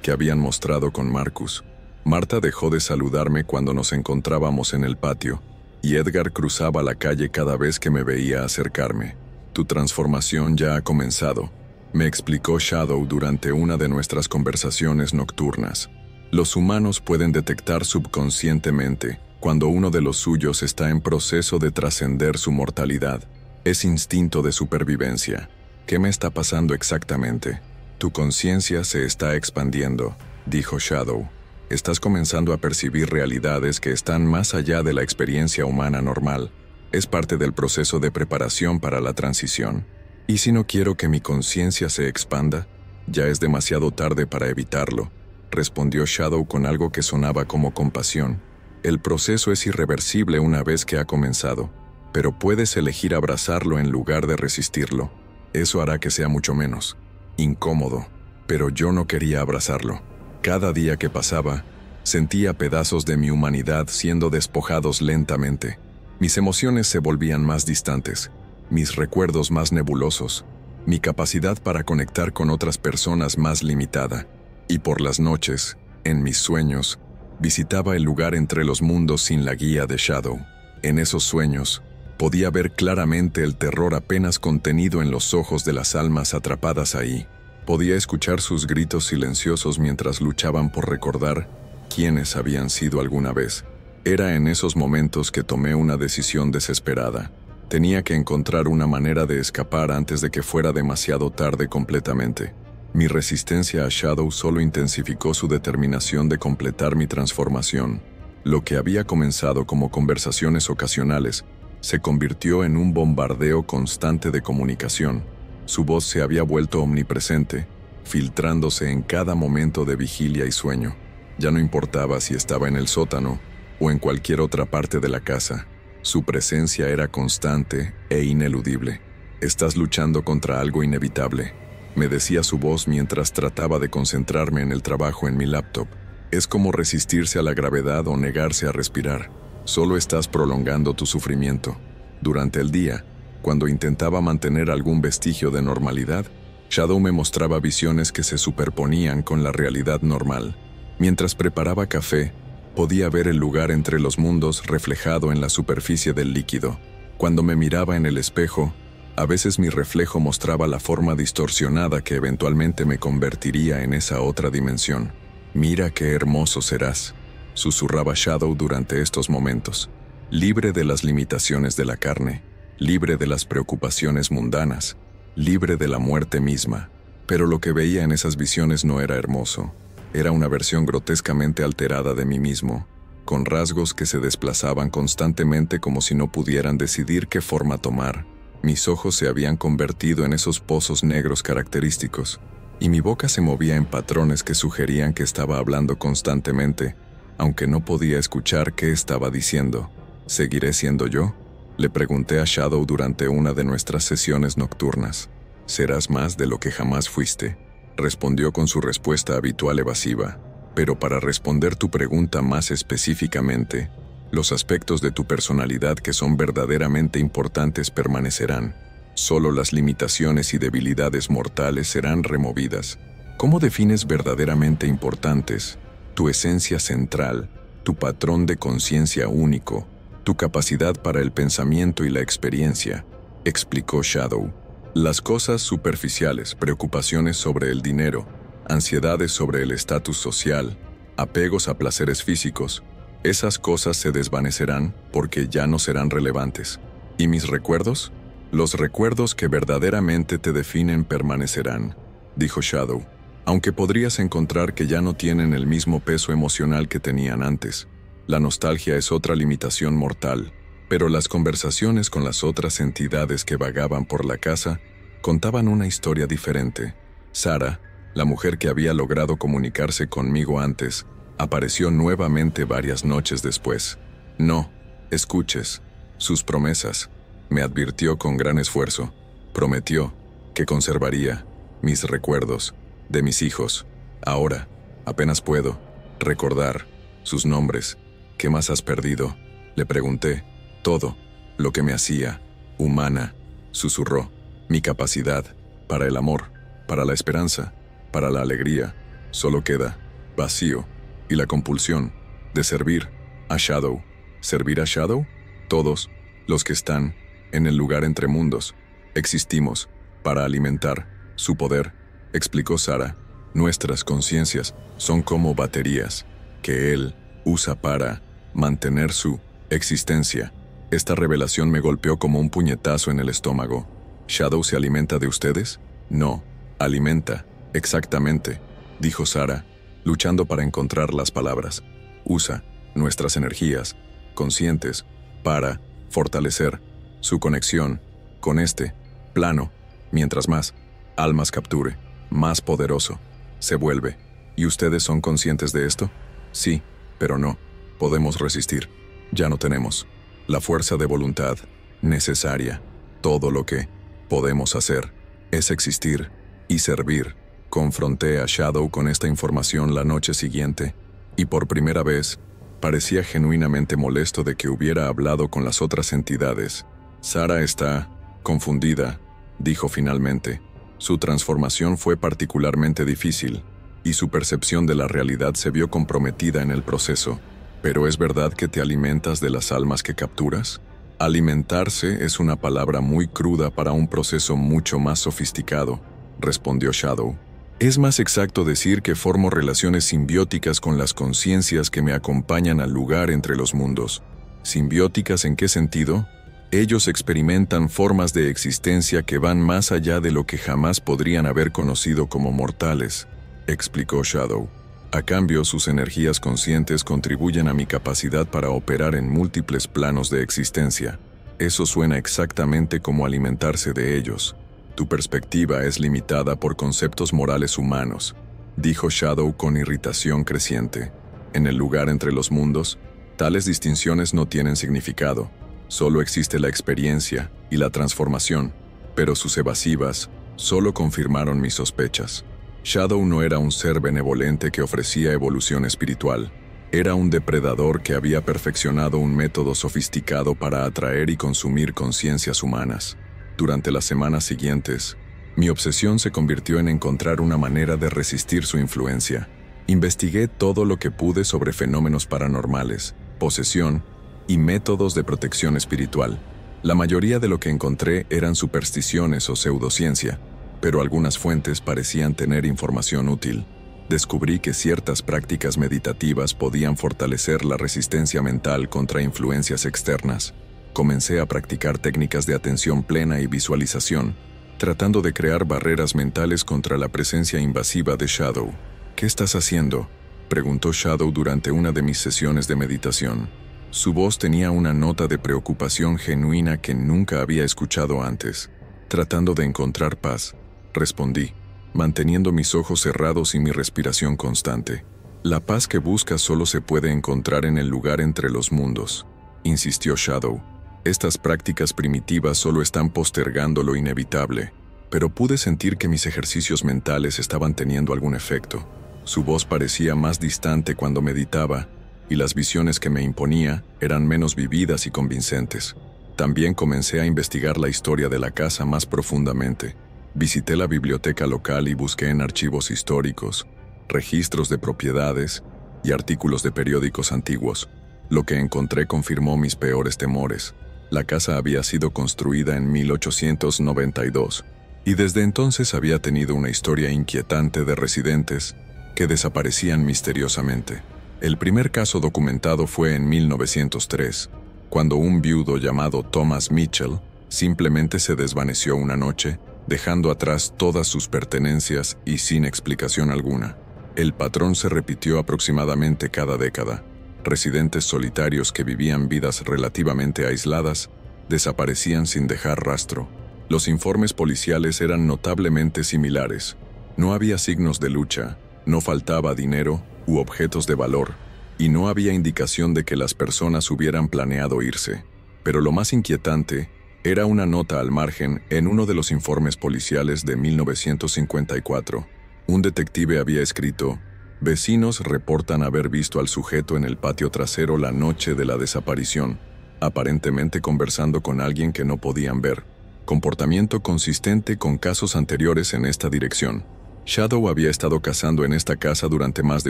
que habían mostrado con Marcus. Marta dejó de saludarme cuando nos encontrábamos en el patio, y Edgar cruzaba la calle cada vez que me veía acercarme. Tu transformación ya ha comenzado, me explicó Shadow durante una de nuestras conversaciones nocturnas. Los humanos pueden detectar subconscientemente cuando uno de los suyos está en proceso de trascender su mortalidad. Es instinto de supervivencia. ¿Qué me está pasando exactamente? Tu conciencia se está expandiendo, dijo Shadow. Estás comenzando a percibir realidades que están más allá de la experiencia humana normal. Es parte del proceso de preparación para la transición. ¿Y si no quiero que mi conciencia se expanda? Ya es demasiado tarde para evitarlo, respondió Shadow con algo que sonaba como compasión. El proceso es irreversible una vez que ha comenzado, pero puedes elegir abrazarlo en lugar de resistirlo. Eso hará que sea mucho menos incómodo, pero yo no quería abrazarlo. Cada día que pasaba, sentía pedazos de mi humanidad siendo despojados lentamente. Mis emociones se volvían más distantes, mis recuerdos más nebulosos, mi capacidad para conectar con otras personas más limitada. Y por las noches, en mis sueños, visitaba el lugar entre los mundos sin la guía de Shadow. En esos sueños, podía ver claramente el terror apenas contenido en los ojos de las almas atrapadas ahí. Podía escuchar sus gritos silenciosos mientras luchaban por recordar quiénes habían sido alguna vez. Era en esos momentos que tomé una decisión desesperada. Tenía que encontrar una manera de escapar antes de que fuera demasiado tarde completamente. Mi resistencia a Shadow solo intensificó su determinación de completar mi transformación. Lo que había comenzado como conversaciones ocasionales se convirtió en un bombardeo constante de comunicación. Su voz se había vuelto omnipresente, filtrándose en cada momento de vigilia y sueño. Ya no importaba si estaba en el sótano o en cualquier otra parte de la casa. Su presencia era constante e ineludible. «Estás luchando contra algo inevitable», me decía su voz mientras trataba de concentrarme en el trabajo en mi laptop. «Es como resistirse a la gravedad o negarse a respirar. Solo estás prolongando tu sufrimiento». Durante el día, cuando intentaba mantener algún vestigio de normalidad, Shadow me mostraba visiones que se superponían con la realidad normal. Mientras preparaba café, podía ver el lugar entre los mundos reflejado en la superficie del líquido. Cuando me miraba en el espejo, a veces mi reflejo mostraba la forma distorsionada que eventualmente me convertiría en esa otra dimensión. «Mira qué hermoso serás», susurraba Shadow durante estos momentos. «Libre de las limitaciones de la carne, libre de las preocupaciones mundanas, libre de la muerte misma». Pero lo que veía en esas visiones no era hermoso. Era una versión grotescamente alterada de mí mismo, con rasgos que se desplazaban constantemente como si no pudieran decidir qué forma tomar. Mis ojos se habían convertido en esos pozos negros característicos, y mi boca se movía en patrones que sugerían que estaba hablando constantemente, aunque no podía escuchar qué estaba diciendo. «¿Seguiré siendo yo?», le pregunté a Shadow durante una de nuestras sesiones nocturnas. «Serás más de lo que jamás fuiste», respondió con su respuesta habitual evasiva. «Pero para responder tu pregunta más específicamente, los aspectos de tu personalidad que son verdaderamente importantes permanecerán. Solo las limitaciones y debilidades mortales serán removidas». «¿Cómo defines verdaderamente importantes? Tu esencia central, tu patrón de conciencia único, tu capacidad para el pensamiento y la experiencia», explicó Shadow. «Las cosas superficiales, preocupaciones sobre el dinero, ansiedades sobre el estatus social, apegos a placeres físicos, esas cosas se desvanecerán porque ya no serán relevantes. ¿Y mis recuerdos? Los recuerdos que verdaderamente te definen permanecerán», dijo Shadow, «aunque podrías encontrar que ya no tienen el mismo peso emocional que tenían antes. La nostalgia es otra limitación mortal, pero las conversaciones con las otras entidades que vagaban por la casa contaban una historia diferente. Sara, la mujer que había logrado comunicarse conmigo antes, apareció nuevamente varias noches después. «No, escuches sus promesas», me advirtió con gran esfuerzo. «Prometió que conservaría mis recuerdos de mis hijos. Ahora, apenas puedo recordar sus nombres». «¿Qué más has perdido?», le pregunté. «Todo lo que me hacía humana», susurró. «Mi capacidad para el amor, para la esperanza, para la alegría. Solo queda vacío y la compulsión de servir a Shadow». «¿Servir a Shadow?». «Todos los que están en el lugar entre mundos existimos para alimentar su poder», explicó Sara. «Nuestras conciencias son como baterías que él usa para mantener su existencia». Esta revelación me golpeó como un puñetazo en el estómago. ¿Shadow se alimenta de ustedes? No, alimenta, exactamente, dijo Sara, luchando para encontrar las palabras. Usa nuestras energías, conscientes, para fortalecer su conexión con este plano. Mientras más almas capture, más poderoso se vuelve. ¿Y ustedes son conscientes de esto? Sí, pero no podemos resistir. Ya no tenemos la fuerza de voluntad necesaria. Todo lo que podemos hacer es existir y servir. Confronté a Shadow con esta información la noche siguiente, y por primera vez parecía genuinamente molesto de que hubiera hablado con las otras entidades. Sara está confundida, dijo finalmente. Su transformación fue particularmente difícil, y su percepción de la realidad se vio comprometida en el proceso. ¿Pero es verdad que te alimentas de las almas que capturas? Alimentarse es una palabra muy cruda para un proceso mucho más sofisticado, respondió Shadow. Es más exacto decir que formo relaciones simbióticas con las conciencias que me acompañan al lugar entre los mundos. ¿Simbióticas en qué sentido? Ellos experimentan formas de existencia que van más allá de lo que jamás podrían haber conocido como mortales, explicó Shadow. A cambio, sus energías conscientes contribuyen a mi capacidad para operar en múltiples planos de existencia. Eso suena exactamente como alimentarse de ellos. Tu perspectiva es limitada por conceptos morales humanos, dijo Shadow con irritación creciente. En el lugar entre los mundos, tales distinciones no tienen significado. Solo existe la experiencia y la transformación, pero sus evasivas solo confirmaron mis sospechas. Shadow no era un ser benevolente que ofrecía evolución espiritual. Era un depredador que había perfeccionado un método sofisticado para atraer y consumir conciencias humanas. Durante las semanas siguientes, mi obsesión se convirtió en encontrar una manera de resistir su influencia. Investigué todo lo que pude sobre fenómenos paranormales, posesión y métodos de protección espiritual. La mayoría de lo que encontré eran supersticiones o pseudociencia, pero algunas fuentes parecían tener información útil. Descubrí que ciertas prácticas meditativas podían fortalecer la resistencia mental contra influencias externas. Comencé a practicar técnicas de atención plena y visualización, tratando de crear barreras mentales contra la presencia invasiva de Shadow. ¿Qué estás haciendo?, preguntó Shadow durante una de mis sesiones de meditación. Su voz tenía una nota de preocupación genuina que nunca había escuchado antes. Tratando de encontrar paz, respondí, manteniendo mis ojos cerrados y mi respiración constante. La paz que buscas solo se puede encontrar en el lugar entre los mundos, insistió Shadow. Estas prácticas primitivas solo están postergando lo inevitable, pero pude sentir que mis ejercicios mentales estaban teniendo algún efecto. Su voz parecía más distante cuando meditaba, y las visiones que me imponía eran menos vividas y convincentes. También comencé a investigar la historia de la casa más profundamente. Visité la biblioteca local y busqué en archivos históricos, registros de propiedades y artículos de periódicos antiguos. Lo que encontré confirmó mis peores temores. La casa había sido construida en 1892, y desde entonces había tenido una historia inquietante de residentes que desaparecían misteriosamente. El primer caso documentado fue en 1903, cuando un viudo llamado Thomas Mitchell simplemente se desvaneció una noche, dejando atrás todas sus pertenencias y sin explicación alguna. El patrón se repitió aproximadamente cada década. Residentes solitarios que vivían vidas relativamente aisladas desaparecían sin dejar rastro. Los informes policiales eran notablemente similares. No había signos de lucha, no faltaba dinero u objetos de valor, y no había indicación de que las personas hubieran planeado irse. Pero lo más inquietante era una nota al margen en uno de los informes policiales de 1954. Un detective había escrito: vecinos reportan haber visto al sujeto en el patio trasero la noche de la desaparición, aparentemente conversando con alguien que no podían ver. Comportamiento consistente con casos anteriores en esta dirección. Shadow había estado cazando en esta casa durante más de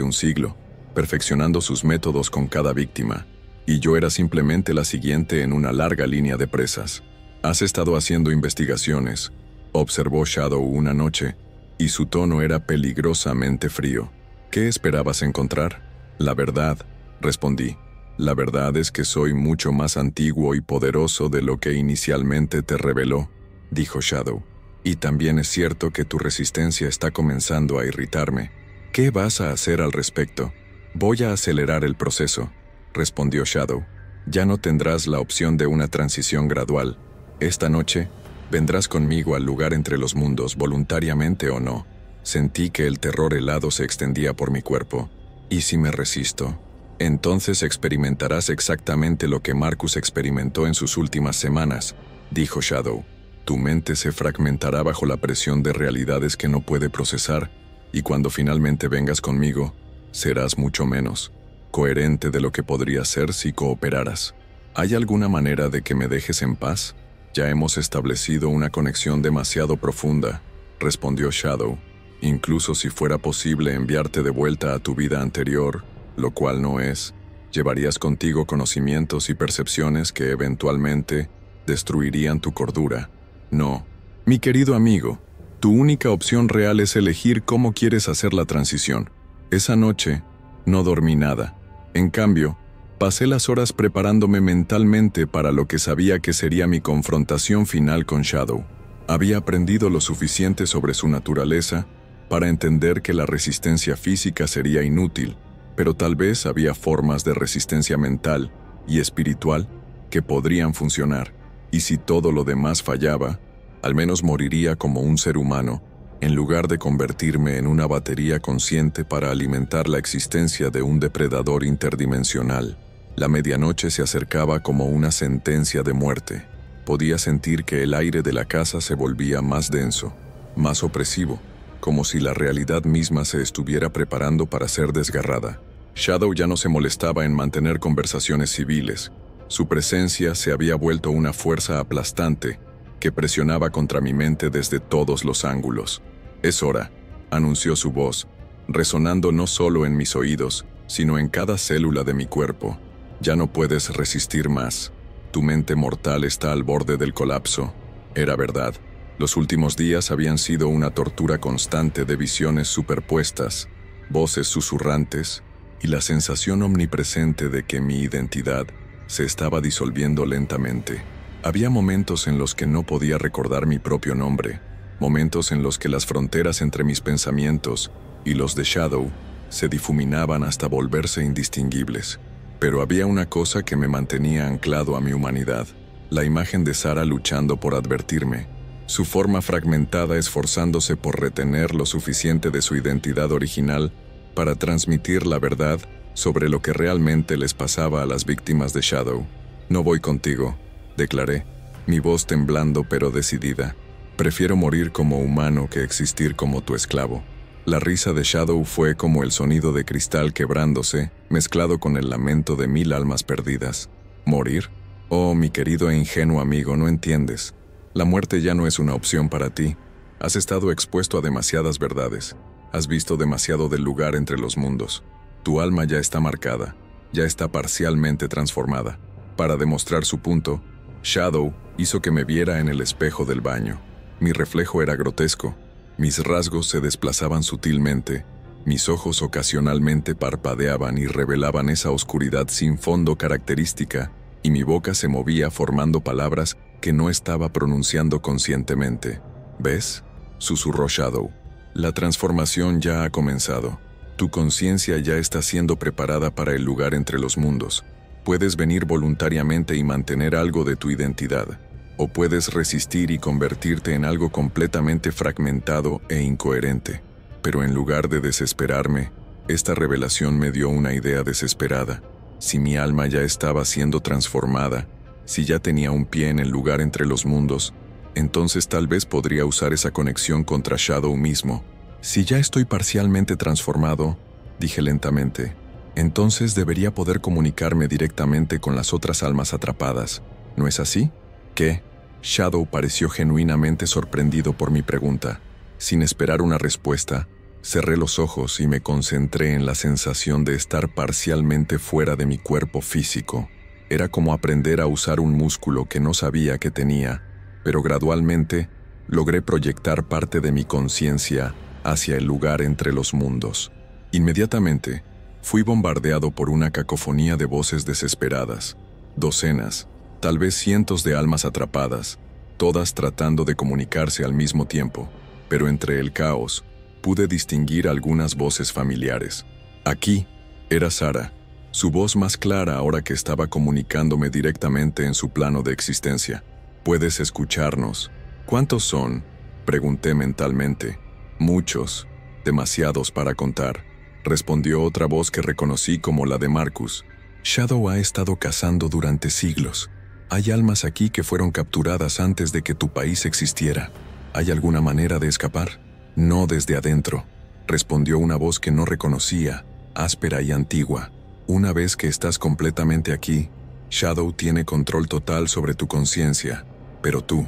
un siglo, perfeccionando sus métodos con cada víctima, y yo era simplemente la siguiente en una larga línea de presas. Has estado haciendo investigaciones, observó Shadow una noche, y su tono era peligrosamente frío. ¿Qué esperabas encontrar? La verdad, respondí. La verdad es que soy mucho más antiguo y poderoso de lo que inicialmente te reveló. dijo Shadow. Y también es cierto que tu resistencia está comenzando a irritarme. ¿Qué vas a hacer al respecto? Voy a acelerar el proceso, respondió Shadow. Ya no tendrás la opción de una transición gradual. Esta noche, vendrás conmigo al lugar entre los mundos, voluntariamente o no. Sentí que el terror helado se extendía por mi cuerpo. ¿Y si me resisto? Entonces experimentarás exactamente lo que Marcus experimentó en sus últimas semanas, dijo Shadow. Tu mente se fragmentará bajo la presión de realidades que no puede procesar, y cuando finalmente vengas conmigo, serás mucho menos coherente de lo que podría ser si cooperaras. ¿Hay alguna manera de que me dejes en paz? Ya hemos establecido una conexión demasiado profunda, respondió Shadow. Incluso si fuera posible enviarte de vuelta a tu vida anterior, lo cual no es, llevarías contigo conocimientos y percepciones que eventualmente destruirían tu cordura. No, mi querido amigo, tu única opción real es elegir cómo quieres hacer la transición. Esa noche, no dormí nada. En cambio, pasé las horas preparándome mentalmente para lo que sabía que sería mi confrontación final con Shadow. Había aprendido lo suficiente sobre su naturaleza para entender que la resistencia física sería inútil, pero tal vez había formas de resistencia mental y espiritual que podrían funcionar, y si todo lo demás fallaba, al menos moriría como un ser humano, en lugar de convertirme en una batería consciente para alimentar la existencia de un depredador interdimensional. La medianoche se acercaba como una sentencia de muerte. Podía sentir que el aire de la casa se volvía más denso, más opresivo, como si la realidad misma se estuviera preparando para ser desgarrada. Shadow ya no se molestaba en mantener conversaciones civiles. Su presencia se había vuelto una fuerza aplastante que presionaba contra mi mente desde todos los ángulos. «Es hora», anunció su voz, resonando no solo en mis oídos, sino en cada célula de mi cuerpo. «Ya no puedes resistir más. Tu mente mortal está al borde del colapso». Era verdad. Los últimos días habían sido una tortura constante de visiones superpuestas, voces susurrantes y la sensación omnipresente de que mi identidad se estaba disolviendo lentamente. Había momentos en los que no podía recordar mi propio nombre, momentos en los que las fronteras entre mis pensamientos y los de Shadow se difuminaban hasta volverse indistinguibles. Pero había una cosa que me mantenía anclado a mi humanidad, la imagen de Sarah luchando por advertirme, su forma fragmentada esforzándose por retener lo suficiente de su identidad original para transmitir la verdad sobre lo que realmente les pasaba a las víctimas de Shadow. «No voy contigo», declaré, mi voz temblando pero decidida. «Prefiero morir como humano que existir como tu esclavo». La risa de Shadow fue como el sonido de cristal quebrándose, mezclado con el lamento de 1000 almas perdidas. ¿Morir? Oh, mi querido e ingenuo amigo, no entiendes. La muerte ya no es una opción para ti. Has estado expuesto a demasiadas verdades. Has visto demasiado del lugar entre los mundos. Tu alma ya está marcada, ya está parcialmente transformada. Para demostrar su punto, Shadow hizo que me viera en el espejo del baño. Mi reflejo era grotesco. Mis rasgos se desplazaban sutilmente. Mis ojos ocasionalmente parpadeaban y revelaban esa oscuridad sin fondo característica, y mi boca se movía formando palabras que no estaba pronunciando conscientemente. «¿Ves?», susurró Shadow. «La transformación ya ha comenzado. Tu conciencia ya está siendo preparada para el lugar entre los mundos. Puedes venir voluntariamente y mantener algo de tu identidad, o puedes resistir y convertirte en algo completamente fragmentado e incoherente». Pero en lugar de desesperarme, esta revelación me dio una idea desesperada. Si mi alma ya estaba siendo transformada, si ya tenía un pie en el lugar entre los mundos, entonces tal vez podría usar esa conexión contra Shadow mismo. «Si ya estoy parcialmente transformado», dije lentamente, «entonces debería poder comunicarme directamente con las otras almas atrapadas. ¿No es así?» «¿Qué?». Shadow pareció genuinamente sorprendido por mi pregunta. Sin esperar una respuesta, cerré los ojos y me concentré en la sensación de estar parcialmente fuera de mi cuerpo físico. Era como aprender a usar un músculo que no sabía que tenía, pero gradualmente logré proyectar parte de mi conciencia hacia el lugar entre los mundos. Inmediatamente, fui bombardeado por una cacofonía de voces desesperadas, docenas, tal vez cientos de almas atrapadas, todas tratando de comunicarse al mismo tiempo, pero entre el caos pude distinguir algunas voces familiares. Aquí era Sara, su voz más clara ahora que estaba comunicándome directamente en su plano de existencia. ¿Puedes escucharnos? ¿Cuántos son?, pregunté mentalmente. Muchos, demasiados para contar, respondió otra voz que reconocí como la de Marcus. Shadow ha estado cazando durante siglos. Hay almas aquí que fueron capturadas antes de que tu país existiera. ¿Hay alguna manera de escapar? No desde adentro, respondió una voz que no reconocía, áspera y antigua. Una vez que estás completamente aquí, Shadow tiene control total sobre tu conciencia, pero tú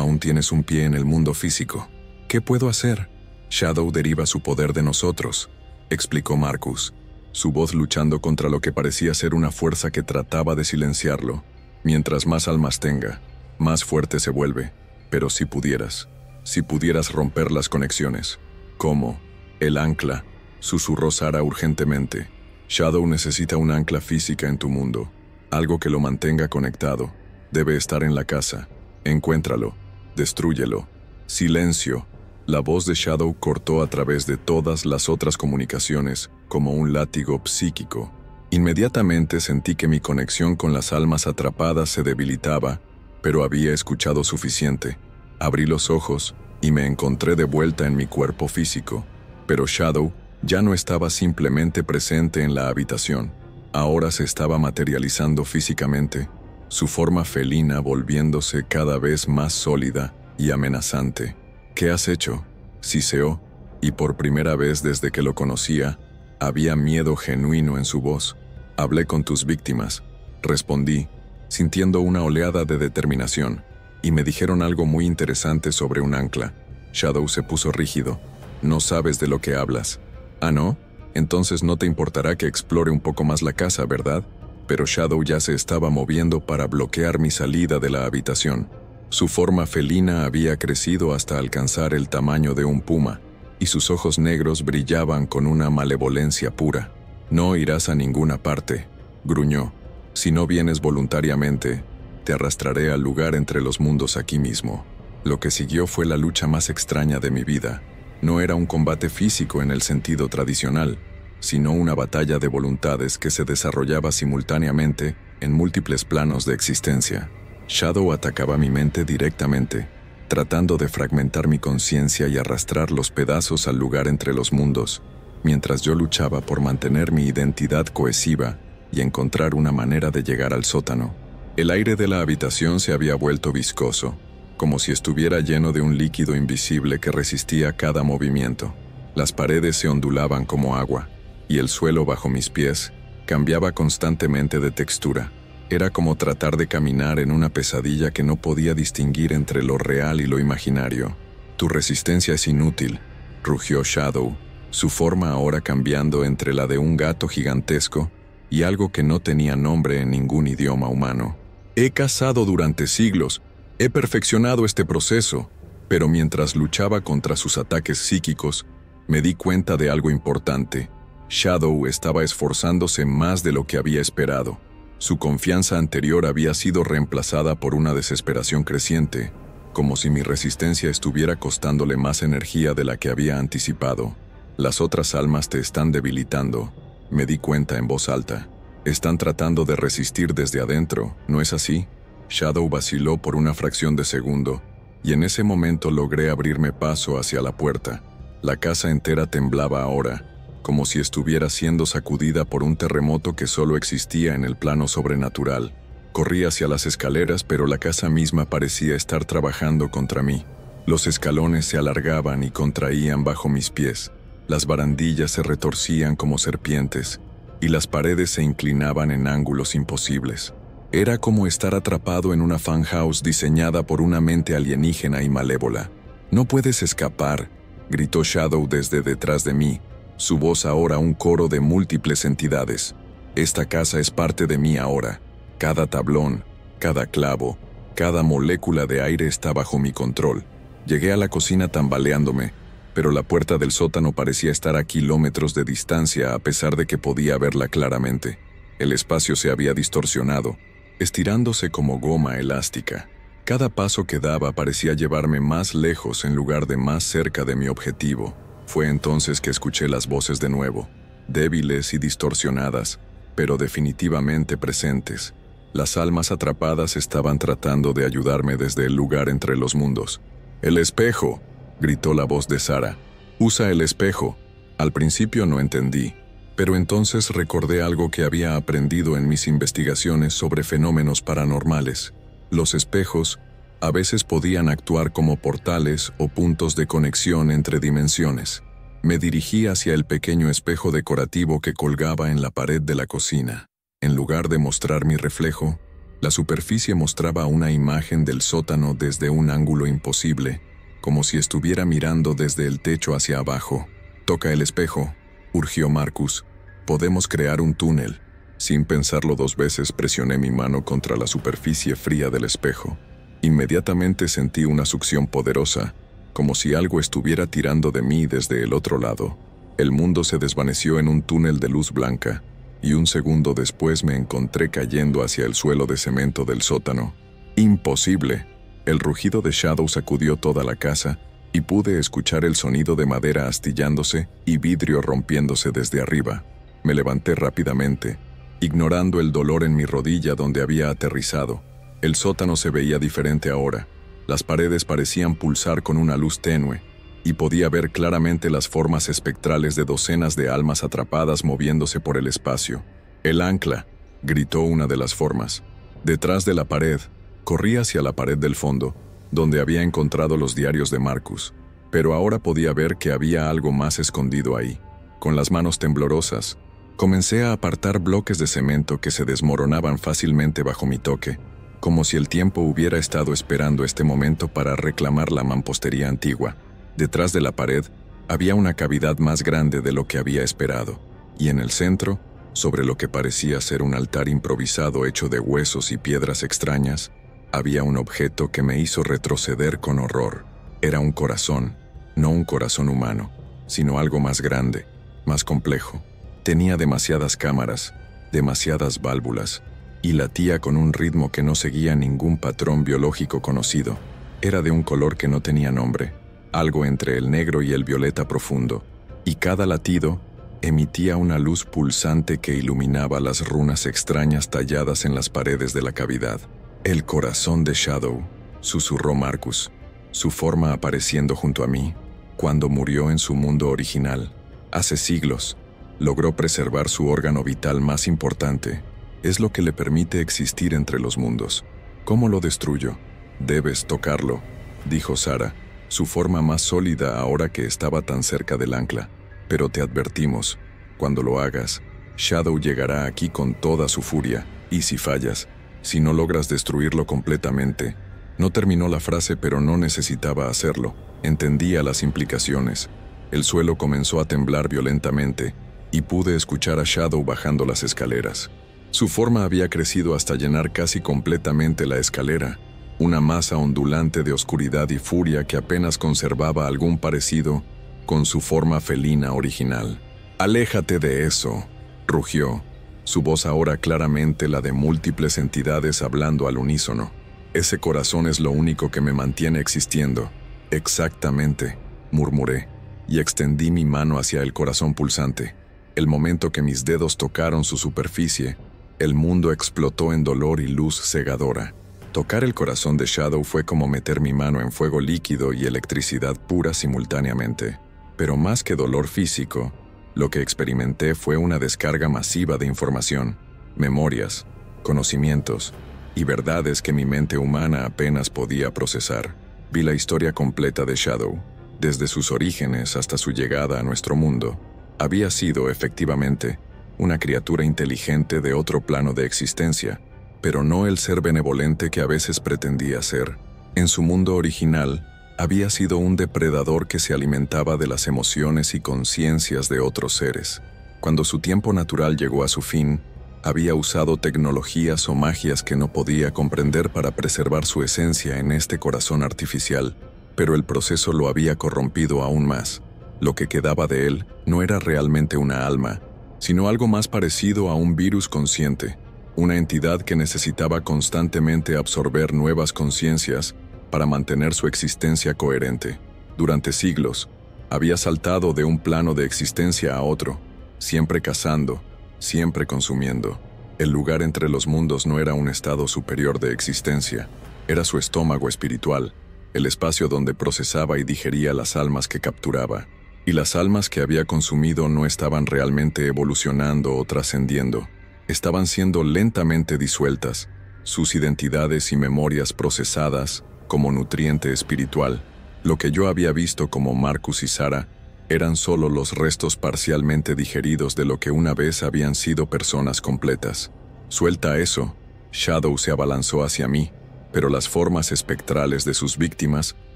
aún tienes un pie en el mundo físico. ¿Qué puedo hacer? Shadow deriva su poder de nosotros, explicó Marcus, su voz luchando contra lo que parecía ser una fuerza que trataba de silenciarlo. Mientras más almas tenga, más fuerte se vuelve, pero si pudieras romper las conexiones. ¿Cómo? El ancla, susurró Sara urgentemente. Shadow necesita un ancla física en tu mundo, algo que lo mantenga conectado. Debe estar en la casa. Encuéntralo, destrúyelo. Silencio. La voz de Shadow cortó a través de todas las otras comunicaciones, como un látigo psíquico. Inmediatamente sentí que mi conexión con las almas atrapadas se debilitaba, pero había escuchado suficiente. Abrí los ojos y me encontré de vuelta en mi cuerpo físico, pero Shadow ya no estaba simplemente presente en la habitación. Ahora se estaba materializando físicamente, su forma felina volviéndose cada vez más sólida y amenazante. ¿Qué has hecho?, siseó, y por primera vez desde que lo conocía, había miedo genuino en su voz. Hablé con tus víctimas, respondí, sintiendo una oleada de determinación, y me dijeron algo muy interesante sobre un ancla. Shadow se puso rígido. No sabes de lo que hablas. ¿Ah, no? Entonces no te importará que explore un poco más la casa, ¿verdad? Pero Shadow ya se estaba moviendo para bloquear mi salida de la habitación. Su forma felina había crecido hasta alcanzar el tamaño de un puma, y sus ojos negros brillaban con una malevolencia pura. No irás a ninguna parte, gruñó. Si no vienes voluntariamente, te arrastraré al lugar entre los mundos aquí mismo. Lo que siguió fue la lucha más extraña de mi vida. No era un combate físico en el sentido tradicional, sino una batalla de voluntades que se desarrollaba simultáneamente en múltiples planos de existencia. Shadow atacaba mi mente directamente, tratando de fragmentar mi conciencia y arrastrar los pedazos al lugar entre los mundos, mientras yo luchaba por mantener mi identidad cohesiva y encontrar una manera de llegar al sótano. El aire de la habitación se había vuelto viscoso, como si estuviera lleno de un líquido invisible que resistía cada movimiento. Las paredes se ondulaban como agua, y el suelo bajo mis pies cambiaba constantemente de textura. Era como tratar de caminar en una pesadilla que no podía distinguir entre lo real y lo imaginario. Tu resistencia es inútil, rugió Shadow, su forma ahora cambiando entre la de un gato gigantesco y algo que no tenía nombre en ningún idioma humano. He cazado durante siglos, he perfeccionado este proceso, pero mientras luchaba contra sus ataques psíquicos, me di cuenta de algo importante. Shadow estaba esforzándose más de lo que había esperado. Su confianza anterior había sido reemplazada por una desesperación creciente, como si mi resistencia estuviera costándole más energía de la que había anticipado. Las otras almas te están debilitando, me di cuenta en voz alta. Están tratando de resistir desde adentro, ¿no es así? Shadow vaciló por una fracción de segundo, y en ese momento logré abrirme paso hacia la puerta. La casa entera temblaba ahora, como si estuviera siendo sacudida por un terremoto que solo existía en el plano sobrenatural. Corrí hacia las escaleras, pero la casa misma parecía estar trabajando contra mí. Los escalones se alargaban y contraían bajo mis pies, las barandillas se retorcían como serpientes, y las paredes se inclinaban en ángulos imposibles. Era como estar atrapado en una funhouse diseñada por una mente alienígena y malévola. «No puedes escapar», gritó Shadow desde detrás de mí, su voz ahora un coro de múltiples entidades. «Esta casa es parte de mí ahora. Cada tablón, cada clavo, cada molécula de aire está bajo mi control». Llegué a la cocina tambaleándome, pero la puerta del sótano parecía estar a kilómetros de distancia a pesar de que podía verla claramente. El espacio se había distorsionado, estirándose como goma elástica. Cada paso que daba parecía llevarme más lejos en lugar de más cerca de mi objetivo. Fue entonces que escuché las voces de nuevo, débiles y distorsionadas, pero definitivamente presentes. Las almas atrapadas estaban tratando de ayudarme desde el lugar entre los mundos. «¡El espejo!», gritó la voz de Sara. «Usa el espejo». Al principio no entendí, pero entonces recordé algo que había aprendido en mis investigaciones sobre fenómenos paranormales. Los espejos a veces podían actuar como portales o puntos de conexión entre dimensiones. Me dirigí hacia el pequeño espejo decorativo que colgaba en la pared de la cocina. En lugar de mostrar mi reflejo, la superficie mostraba una imagen del sótano desde un ángulo imposible, como si estuviera mirando desde el techo hacia abajo. «Toca el espejo», urgió Marcus. «Podemos crear un túnel». Sin pensarlo 2 veces presioné mi mano contra la superficie fría del espejo. Inmediatamente sentí una succión poderosa, como si algo estuviera tirando de mí desde el otro lado. El mundo se desvaneció en un túnel de luz blanca, y un segundo después me encontré cayendo hacia el suelo de cemento del sótano. ¡Imposible! El rugido de Shadow sacudió toda la casa, y pude escuchar el sonido de madera astillándose y vidrio rompiéndose desde arriba. Me levanté rápidamente, ignorando el dolor en mi rodilla donde había aterrizado. El sótano se veía diferente ahora. Las paredes parecían pulsar con una luz tenue, y podía ver claramente las formas espectrales de docenas de almas atrapadas moviéndose por el espacio. «¡El ancla!», gritó una de las formas. Detrás de la pared, corrí hacia la pared del fondo, donde había encontrado los diarios de Marcus, pero ahora podía ver que había algo más escondido ahí. Con las manos temblorosas, comencé a apartar bloques de cemento que se desmoronaban fácilmente bajo mi toque, como si el tiempo hubiera estado esperando este momento para reclamar la mampostería antigua. Detrás de la pared había una cavidad más grande de lo que había esperado, y en el centro, sobre lo que parecía ser un altar improvisado hecho de huesos y piedras extrañas, había un objeto que me hizo retroceder con horror. Era un corazón, no un corazón humano, sino algo más grande, más complejo. Tenía demasiadas cámaras, demasiadas válvulas, y latía con un ritmo que no seguía ningún patrón biológico conocido. Era de un color que no tenía nombre, algo entre el negro y el violeta profundo, y cada latido emitía una luz pulsante que iluminaba las runas extrañas talladas en las paredes de la cavidad. «El corazón de Shadow», susurró Marcus, su forma apareciendo junto a mí, cuando murió en su mundo original. Hace siglos, logró preservar su órgano vital más importante. Es lo que le permite existir entre los mundos. «¿Cómo lo destruyo?» «Debes tocarlo», dijo Sara, su forma más sólida ahora que estaba tan cerca del ancla. «Pero te advertimos, cuando lo hagas, Shadow llegará aquí con toda su furia, y si fallas, si no logras destruirlo completamente». No terminó la frase, pero no necesitaba hacerlo. Entendía las implicaciones. El suelo comenzó a temblar violentamente, y pude escuchar a Shadow bajando las escaleras. Su forma había crecido hasta llenar casi completamente la escalera, una masa ondulante de oscuridad y furia que apenas conservaba algún parecido con su forma felina original. «Aléjate de eso», rugió, su voz ahora claramente la de múltiples entidades hablando al unísono. «Ese corazón es lo único que me mantiene existiendo». «Exactamente», murmuré, y extendí mi mano hacia el corazón pulsante. El momento que mis dedos tocaron su superficie, el mundo explotó en dolor y luz cegadora. Tocar el corazón de Shadow fue como meter mi mano en fuego líquido y electricidad pura simultáneamente. Pero más que dolor físico, lo que experimenté fue una descarga masiva de información, memorias, conocimientos y verdades que mi mente humana apenas podía procesar. Vi la historia completa de Shadow, desde sus orígenes hasta su llegada a nuestro mundo. Había sido, efectivamente, una criatura inteligente de otro plano de existencia, pero no el ser benevolente que a veces pretendía ser. En su mundo original, había sido un depredador que se alimentaba de las emociones y conciencias de otros seres. Cuando su tiempo natural llegó a su fin, había usado tecnologías o magias que no podía comprender para preservar su esencia en este corazón artificial, pero el proceso lo había corrompido aún más. Lo que quedaba de él no era realmente una alma, sino algo más parecido a un virus consciente, una entidad que necesitaba constantemente absorber nuevas conciencias para mantener su existencia coherente. Durante siglos, había saltado de un plano de existencia a otro, siempre cazando, siempre consumiendo. El lugar entre los mundos no era un estado superior de existencia, era su estómago espiritual, el espacio donde procesaba y digería las almas que capturaba. Y las almas que había consumido no estaban realmente evolucionando o trascendiendo, estaban siendo lentamente disueltas, sus identidades y memorias procesadas como nutriente espiritual. Lo que yo había visto como Marcus y Sarah eran solo los restos parcialmente digeridos de lo que una vez habían sido personas completas. Suelta eso, Shadow se abalanzó hacia mí, pero las formas espectrales de sus víctimas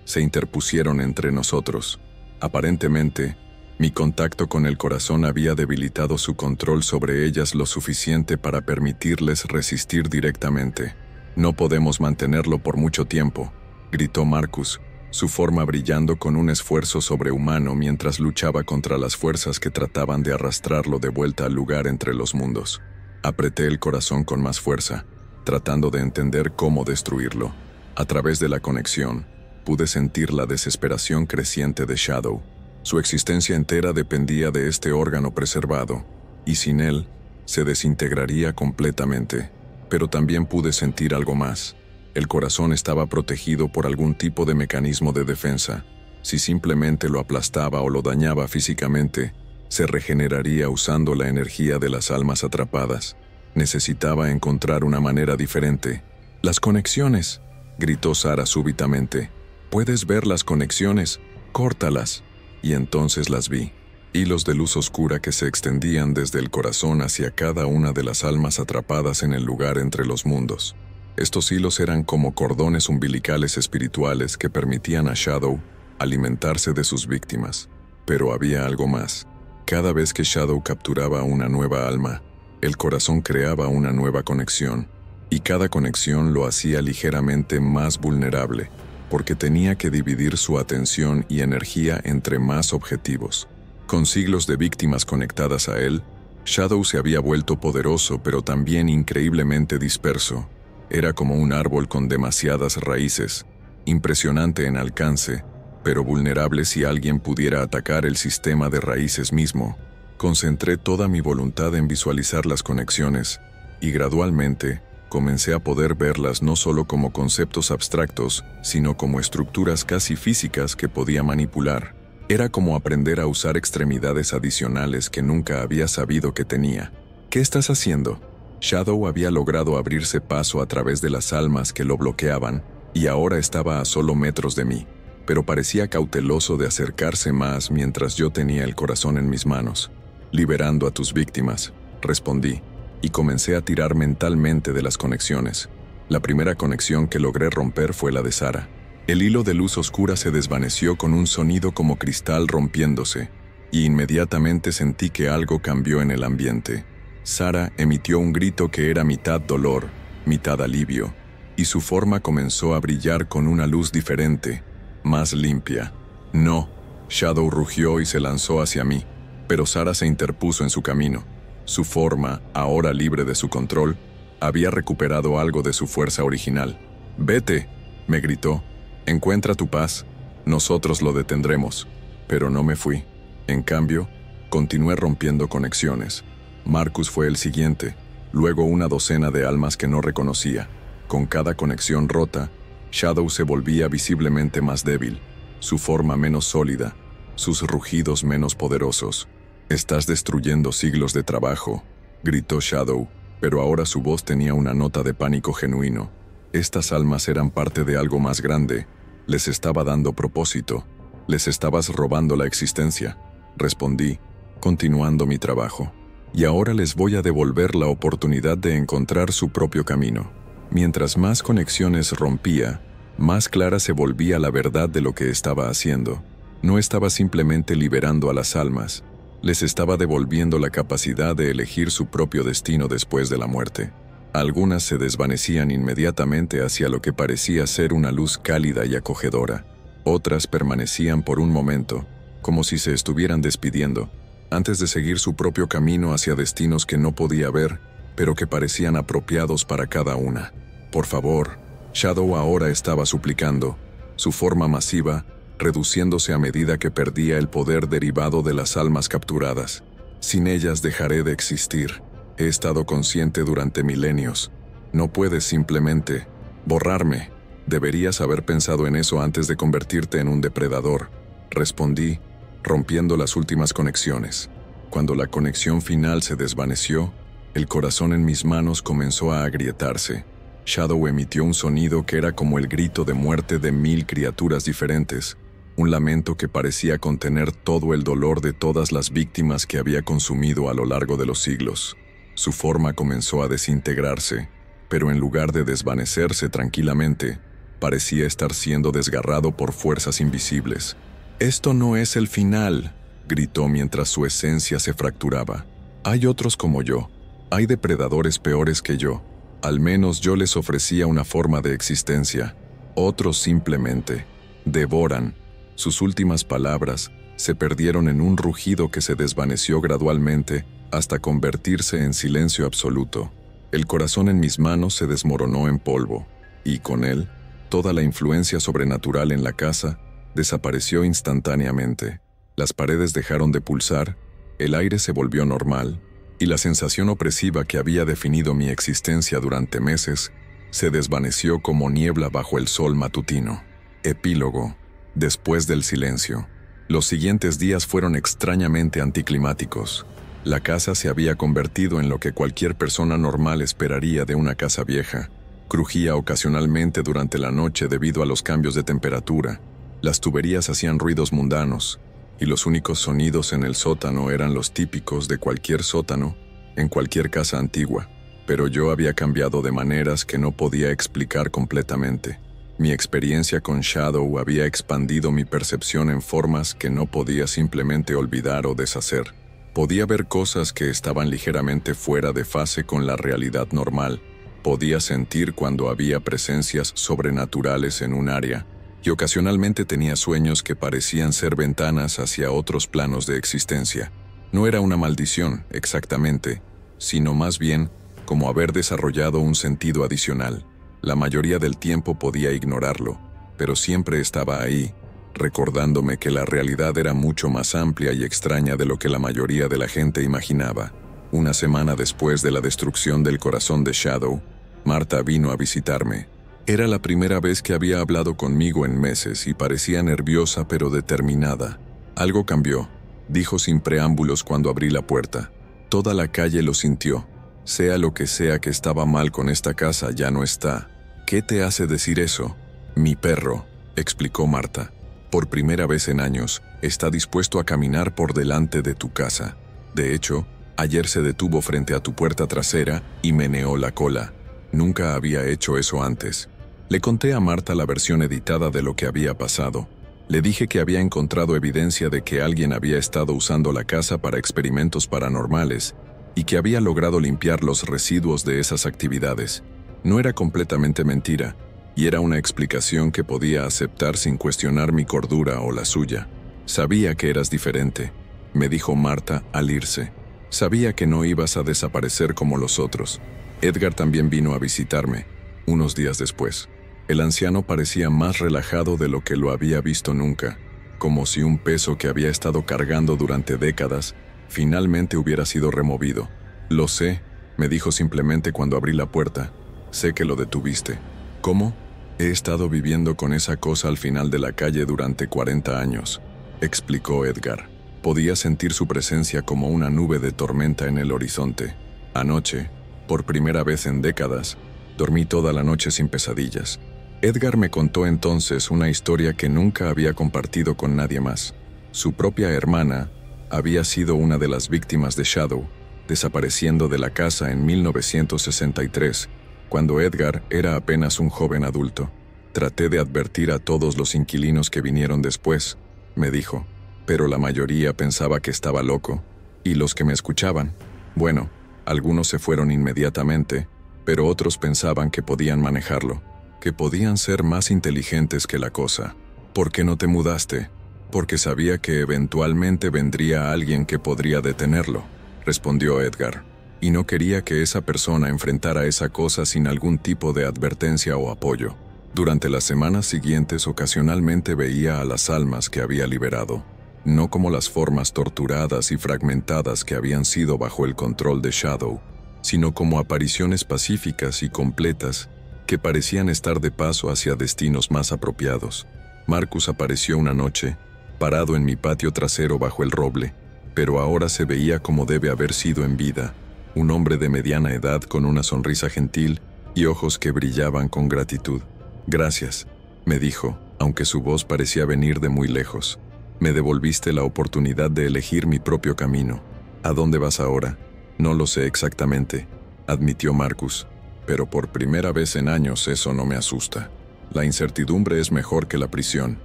se interpusieron entre nosotros. Aparentemente, mi contacto con el corazón había debilitado su control sobre ellas lo suficiente para permitirles resistir directamente. «No podemos mantenerlo por mucho tiempo», gritó Marcus, su forma brillando con un esfuerzo sobrehumano mientras luchaba contra las fuerzas que trataban de arrastrarlo de vuelta al lugar entre los mundos. Apreté el corazón con más fuerza, tratando de entender cómo destruirlo. A través de la conexión, pude sentir la desesperación creciente de Shadow. Su existencia entera dependía de este órgano preservado, y sin él, se desintegraría completamente. Pero también pude sentir algo más. El corazón estaba protegido por algún tipo de mecanismo de defensa. Si simplemente lo aplastaba o lo dañaba físicamente, se regeneraría usando la energía de las almas atrapadas. Necesitaba encontrar una manera diferente. «Las conexiones», gritó Sarah súbitamente. «Puedes ver las conexiones, córtalas». Y entonces las vi. Hilos de luz oscura que se extendían desde el corazón hacia cada una de las almas atrapadas en el lugar entre los mundos. Estos hilos eran como cordones umbilicales espirituales que permitían a Shadow alimentarse de sus víctimas. Pero había algo más. Cada vez que Shadow capturaba una nueva alma, el corazón creaba una nueva conexión, y cada conexión lo hacía ligeramente más vulnerable, porque tenía que dividir su atención y energía entre más objetivos. Con siglos de víctimas conectadas a él, Shadow se había vuelto poderoso pero también increíblemente disperso. Era como un árbol con demasiadas raíces, impresionante en alcance, pero vulnerable si alguien pudiera atacar el sistema de raíces mismo. Concentré toda mi voluntad en visualizar las conexiones, y gradualmente comencé a poder verlas no solo como conceptos abstractos, sino como estructuras casi físicas que podía manipular. Era como aprender a usar extremidades adicionales que nunca había sabido que tenía. «¿Qué estás haciendo?» Shadow había logrado abrirse paso a través de las almas que lo bloqueaban, y ahora estaba a solo metros de mí, pero parecía cauteloso de acercarse más mientras yo tenía el corazón en mis manos. «Liberando a tus víctimas», respondí, y comencé a tirar mentalmente de las conexiones. La primera conexión que logré romper fue la de Sarah. El hilo de luz oscura se desvaneció con un sonido como cristal rompiéndose, y inmediatamente sentí que algo cambió en el ambiente. Sarah emitió un grito que era mitad dolor, mitad alivio, y su forma comenzó a brillar con una luz diferente, más limpia. «No», Shadow rugió y se lanzó hacia mí, pero Sarah se interpuso en su camino. Su forma, ahora libre de su control, había recuperado algo de su fuerza original. «Vete», me gritó, «encuentra tu paz, nosotros lo detendremos». Pero no me fui. En cambio, continué rompiendo conexiones. Marcus fue el siguiente, luego una docena de almas que no reconocía. Con cada conexión rota, Shadow se volvía visiblemente más débil, su forma menos sólida, sus rugidos menos poderosos. «Estás destruyendo siglos de trabajo», gritó Shadow, pero ahora su voz tenía una nota de pánico genuino. Estas almas eran parte de algo más grande. Les estaba dando propósito. «Les estabas robando la existencia», respondí, continuando mi trabajo. «Y ahora les voy a devolver la oportunidad de encontrar su propio camino». Mientras más conexiones rompía, más clara se volvía la verdad de lo que estaba haciendo. No estaba simplemente liberando a las almas, les estaba devolviendo la capacidad de elegir su propio destino después de la muerte. Algunas se desvanecían inmediatamente hacia lo que parecía ser una luz cálida y acogedora. Otras permanecían por un momento, como si se estuvieran despidiendo, antes de seguir su propio camino hacia destinos que no podía ver, pero que parecían apropiados para cada una. Por favor, Shadow ahora estaba suplicando, su forma masiva, reduciéndose a medida que perdía el poder derivado de las almas capturadas. Sin ellas dejaré de existir. He estado consciente durante milenios. No puedes simplemente borrarme. Deberías haber pensado en eso antes de convertirte en un depredador, respondí, rompiendo las últimas conexiones. Cuando la conexión final se desvaneció, el corazón en mis manos comenzó a agrietarse. Shadow emitió un sonido que era como el grito de muerte de 1000 criaturas diferentes, un lamento que parecía contener todo el dolor de todas las víctimas que había consumido a lo largo de los siglos. Su forma comenzó a desintegrarse, pero en lugar de desvanecerse tranquilamente, parecía estar siendo desgarrado por fuerzas invisibles. «Esto no es el final», gritó mientras su esencia se fracturaba. «Hay otros como yo. Hay depredadores peores que yo. Al menos yo les ofrecía una forma de existencia. Otros simplemente devoran». Sus últimas palabras se perdieron en un rugido que se desvaneció gradualmente hasta convertirse en silencio absoluto. El corazón en mis manos se desmoronó en polvo, y con él, toda la influencia sobrenatural en la casa desapareció instantáneamente. Las paredes dejaron de pulsar, el aire se volvió normal, y la sensación opresiva que había definido mi existencia durante meses se desvaneció como niebla bajo el sol matutino. Epílogo. Después del silencio. Los siguientes días fueron extrañamente anticlimáticos. La casa se había convertido en lo que cualquier persona normal esperaría de una casa vieja. Crujía ocasionalmente durante la noche debido a los cambios de temperatura. Las tuberías hacían ruidos mundanos, y los únicos sonidos en el sótano eran los típicos de cualquier sótano, en cualquier casa antigua. Pero yo había cambiado de maneras que no podía explicar completamente. Mi experiencia con Shadow había expandido mi percepción en formas que no podía simplemente olvidar o deshacer. Podía ver cosas que estaban ligeramente fuera de fase con la realidad normal. Podía sentir cuando había presencias sobrenaturales en un área, y ocasionalmente tenía sueños que parecían ser ventanas hacia otros planos de existencia. No era una maldición, exactamente, sino más bien como haber desarrollado un sentido adicional. La mayoría del tiempo podía ignorarlo, pero siempre estaba ahí, recordándome que la realidad era mucho más amplia y extraña de lo que la mayoría de la gente imaginaba. Una semana después de la destrucción del corazón de Shadow, Marta vino a visitarme. Era la primera vez que había hablado conmigo en meses y parecía nerviosa pero determinada. «Algo cambió», dijo sin preámbulos cuando abrí la puerta. Toda la calle lo sintió. «Sea lo que sea que estaba mal con esta casa, ya no está». «¿Qué te hace decir eso?» «Mi perro», explicó Marta. «Por primera vez en años, está dispuesto a caminar por delante de tu casa. De hecho, ayer se detuvo frente a tu puerta trasera y meneó la cola. Nunca había hecho eso antes». Le conté a Marta la versión editada de lo que había pasado. Le dije que había encontrado evidencia de que alguien había estado usando la casa para experimentos paranormales y que había logrado limpiar los residuos de esas actividades. No era completamente mentira, y era una explicación que podía aceptar sin cuestionar mi cordura o la suya. «Sabía que eras diferente», me dijo Marta al irse. «Sabía que no ibas a desaparecer como los otros». Edgar también vino a visitarme, unos días después. El anciano parecía más relajado de lo que lo había visto nunca, como si un peso que había estado cargando durante décadas finalmente hubiera sido removido. «Lo sé», me dijo simplemente cuando abrí la puerta. «Sé que lo detuviste». «¿Cómo?» «He estado viviendo con esa cosa al final de la calle durante 40 años», explicó Edgar. Podía sentir su presencia como una nube de tormenta en el horizonte. Anoche, por primera vez en décadas, dormí toda la noche sin pesadillas. Edgar me contó entonces una historia que nunca había compartido con nadie más. Su propia hermana había sido una de las víctimas de Shadow, desapareciendo de la casa en 1963, cuando Edgar era apenas un joven adulto. «Traté de advertir a todos los inquilinos que vinieron después», me dijo, «pero la mayoría pensaba que estaba loco. Y los que me escuchaban, bueno, algunos se fueron inmediatamente, pero otros pensaban que podían manejarlo, que podían ser más inteligentes que la cosa». «¿Por qué no te mudaste?» «Porque sabía que eventualmente vendría alguien que podría detenerlo», respondió Edgar. y no quería que esa persona enfrentara esa cosa sin algún tipo de advertencia o apoyo. Durante las semanas siguientes ocasionalmente veía a las almas que había liberado, no como las formas torturadas y fragmentadas que habían sido bajo el control de Shadow, sino como apariciones pacíficas y completas que parecían estar de paso hacia destinos más apropiados. Marcus apareció una noche, parado en mi patio trasero bajo el roble, pero ahora se veía como debe haber sido en vida, un hombre de mediana edad con una sonrisa gentil y ojos que brillaban con gratitud. «Gracias», me dijo, aunque su voz parecía venir de muy lejos. «Me devolviste la oportunidad de elegir mi propio camino». «¿A dónde vas ahora?» «No lo sé exactamente», admitió Marcus, «pero por primera vez en años eso no me asusta. La incertidumbre es mejor que la prisión».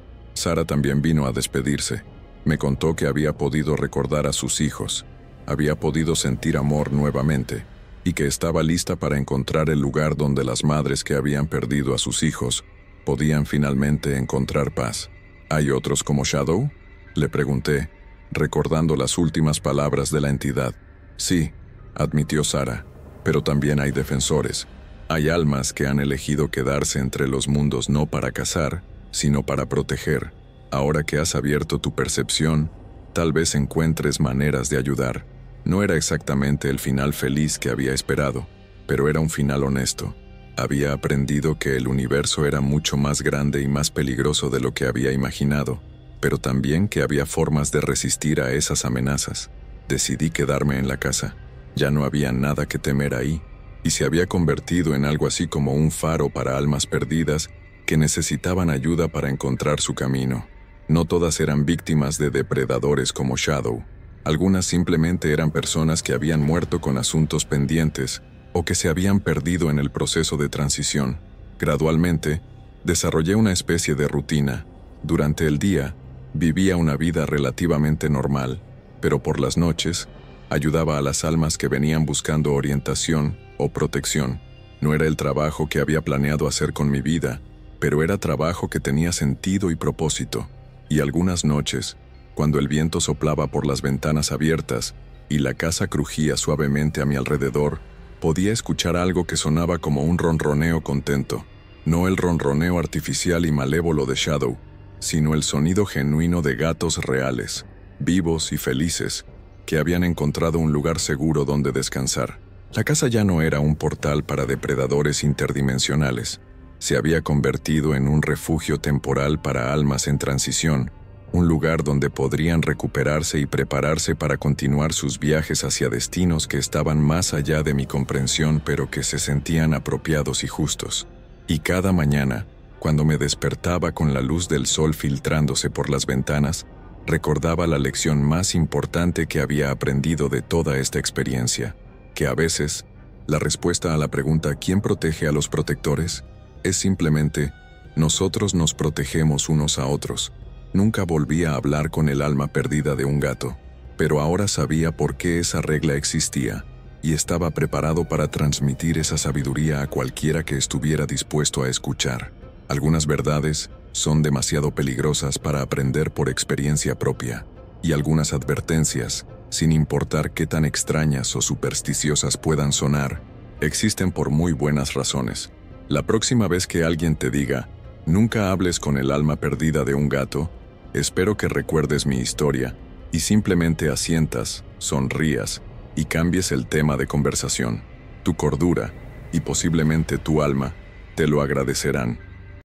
Sara también vino a despedirse. Me contó que había podido recordar a sus hijos, había podido sentir amor nuevamente, y que estaba lista para encontrar el lugar donde las madres que habían perdido a sus hijos podían finalmente encontrar paz. «¿Hay otros como Shadow?», le pregunté, recordando las últimas palabras de la entidad. «Sí», admitió Sara, «pero también hay defensores. Hay almas que han elegido quedarse entre los mundos no para cazar, sino para proteger. Ahora que has abierto tu percepción, tal vez encuentres maneras de ayudar». No era exactamente el final feliz que había esperado, pero era un final honesto. Había aprendido que el universo era mucho más grande y más peligroso de lo que había imaginado, pero también que había formas de resistir a esas amenazas. Decidí quedarme en la casa. Ya no había nada que temer ahí, y se había convertido en algo así como un faro para almas perdidas que necesitaban ayuda para encontrar su camino. No todas eran víctimas de depredadores como Shadow. Algunas simplemente eran personas que habían muerto con asuntos pendientes o que se habían perdido en el proceso de transición. Gradualmente, desarrollé una especie de rutina. Durante el día, vivía una vida relativamente normal, pero por las noches, ayudaba a las almas que venían buscando orientación o protección. No era el trabajo que había planeado hacer con mi vida, pero era trabajo que tenía sentido y propósito. Y algunas noches, cuando el viento soplaba por las ventanas abiertas y la casa crujía suavemente a mi alrededor, podía escuchar algo que sonaba como un ronroneo contento. No el ronroneo artificial y malévolo de Shadow, sino el sonido genuino de gatos reales, vivos y felices, que habían encontrado un lugar seguro donde descansar. La casa ya no era un portal para depredadores interdimensionales. Se había convertido en un refugio temporal para almas en transición, un lugar donde podrían recuperarse y prepararse para continuar sus viajes hacia destinos que estaban más allá de mi comprensión, pero que se sentían apropiados y justos. Y cada mañana, cuando me despertaba con la luz del sol filtrándose por las ventanas, recordaba la lección más importante que había aprendido de toda esta experiencia, que a veces, la respuesta a la pregunta ¿quién protege a los protectores? Es simplemente, nosotros nos protegemos unos a otros. Nunca volví a hablar con el alma perdida de un gato, pero ahora sabía por qué esa regla existía, y estaba preparado para transmitir esa sabiduría a cualquiera que estuviera dispuesto a escuchar. Algunas verdades son demasiado peligrosas para aprender por experiencia propia, y algunas advertencias, sin importar qué tan extrañas o supersticiosas puedan sonar, existen por muy buenas razones. La próxima vez que alguien te diga, nunca hables con el alma perdida de un gato, espero que recuerdes mi historia y simplemente asientas, sonrías y cambies el tema de conversación. Tu cordura y posiblemente tu alma te lo agradecerán.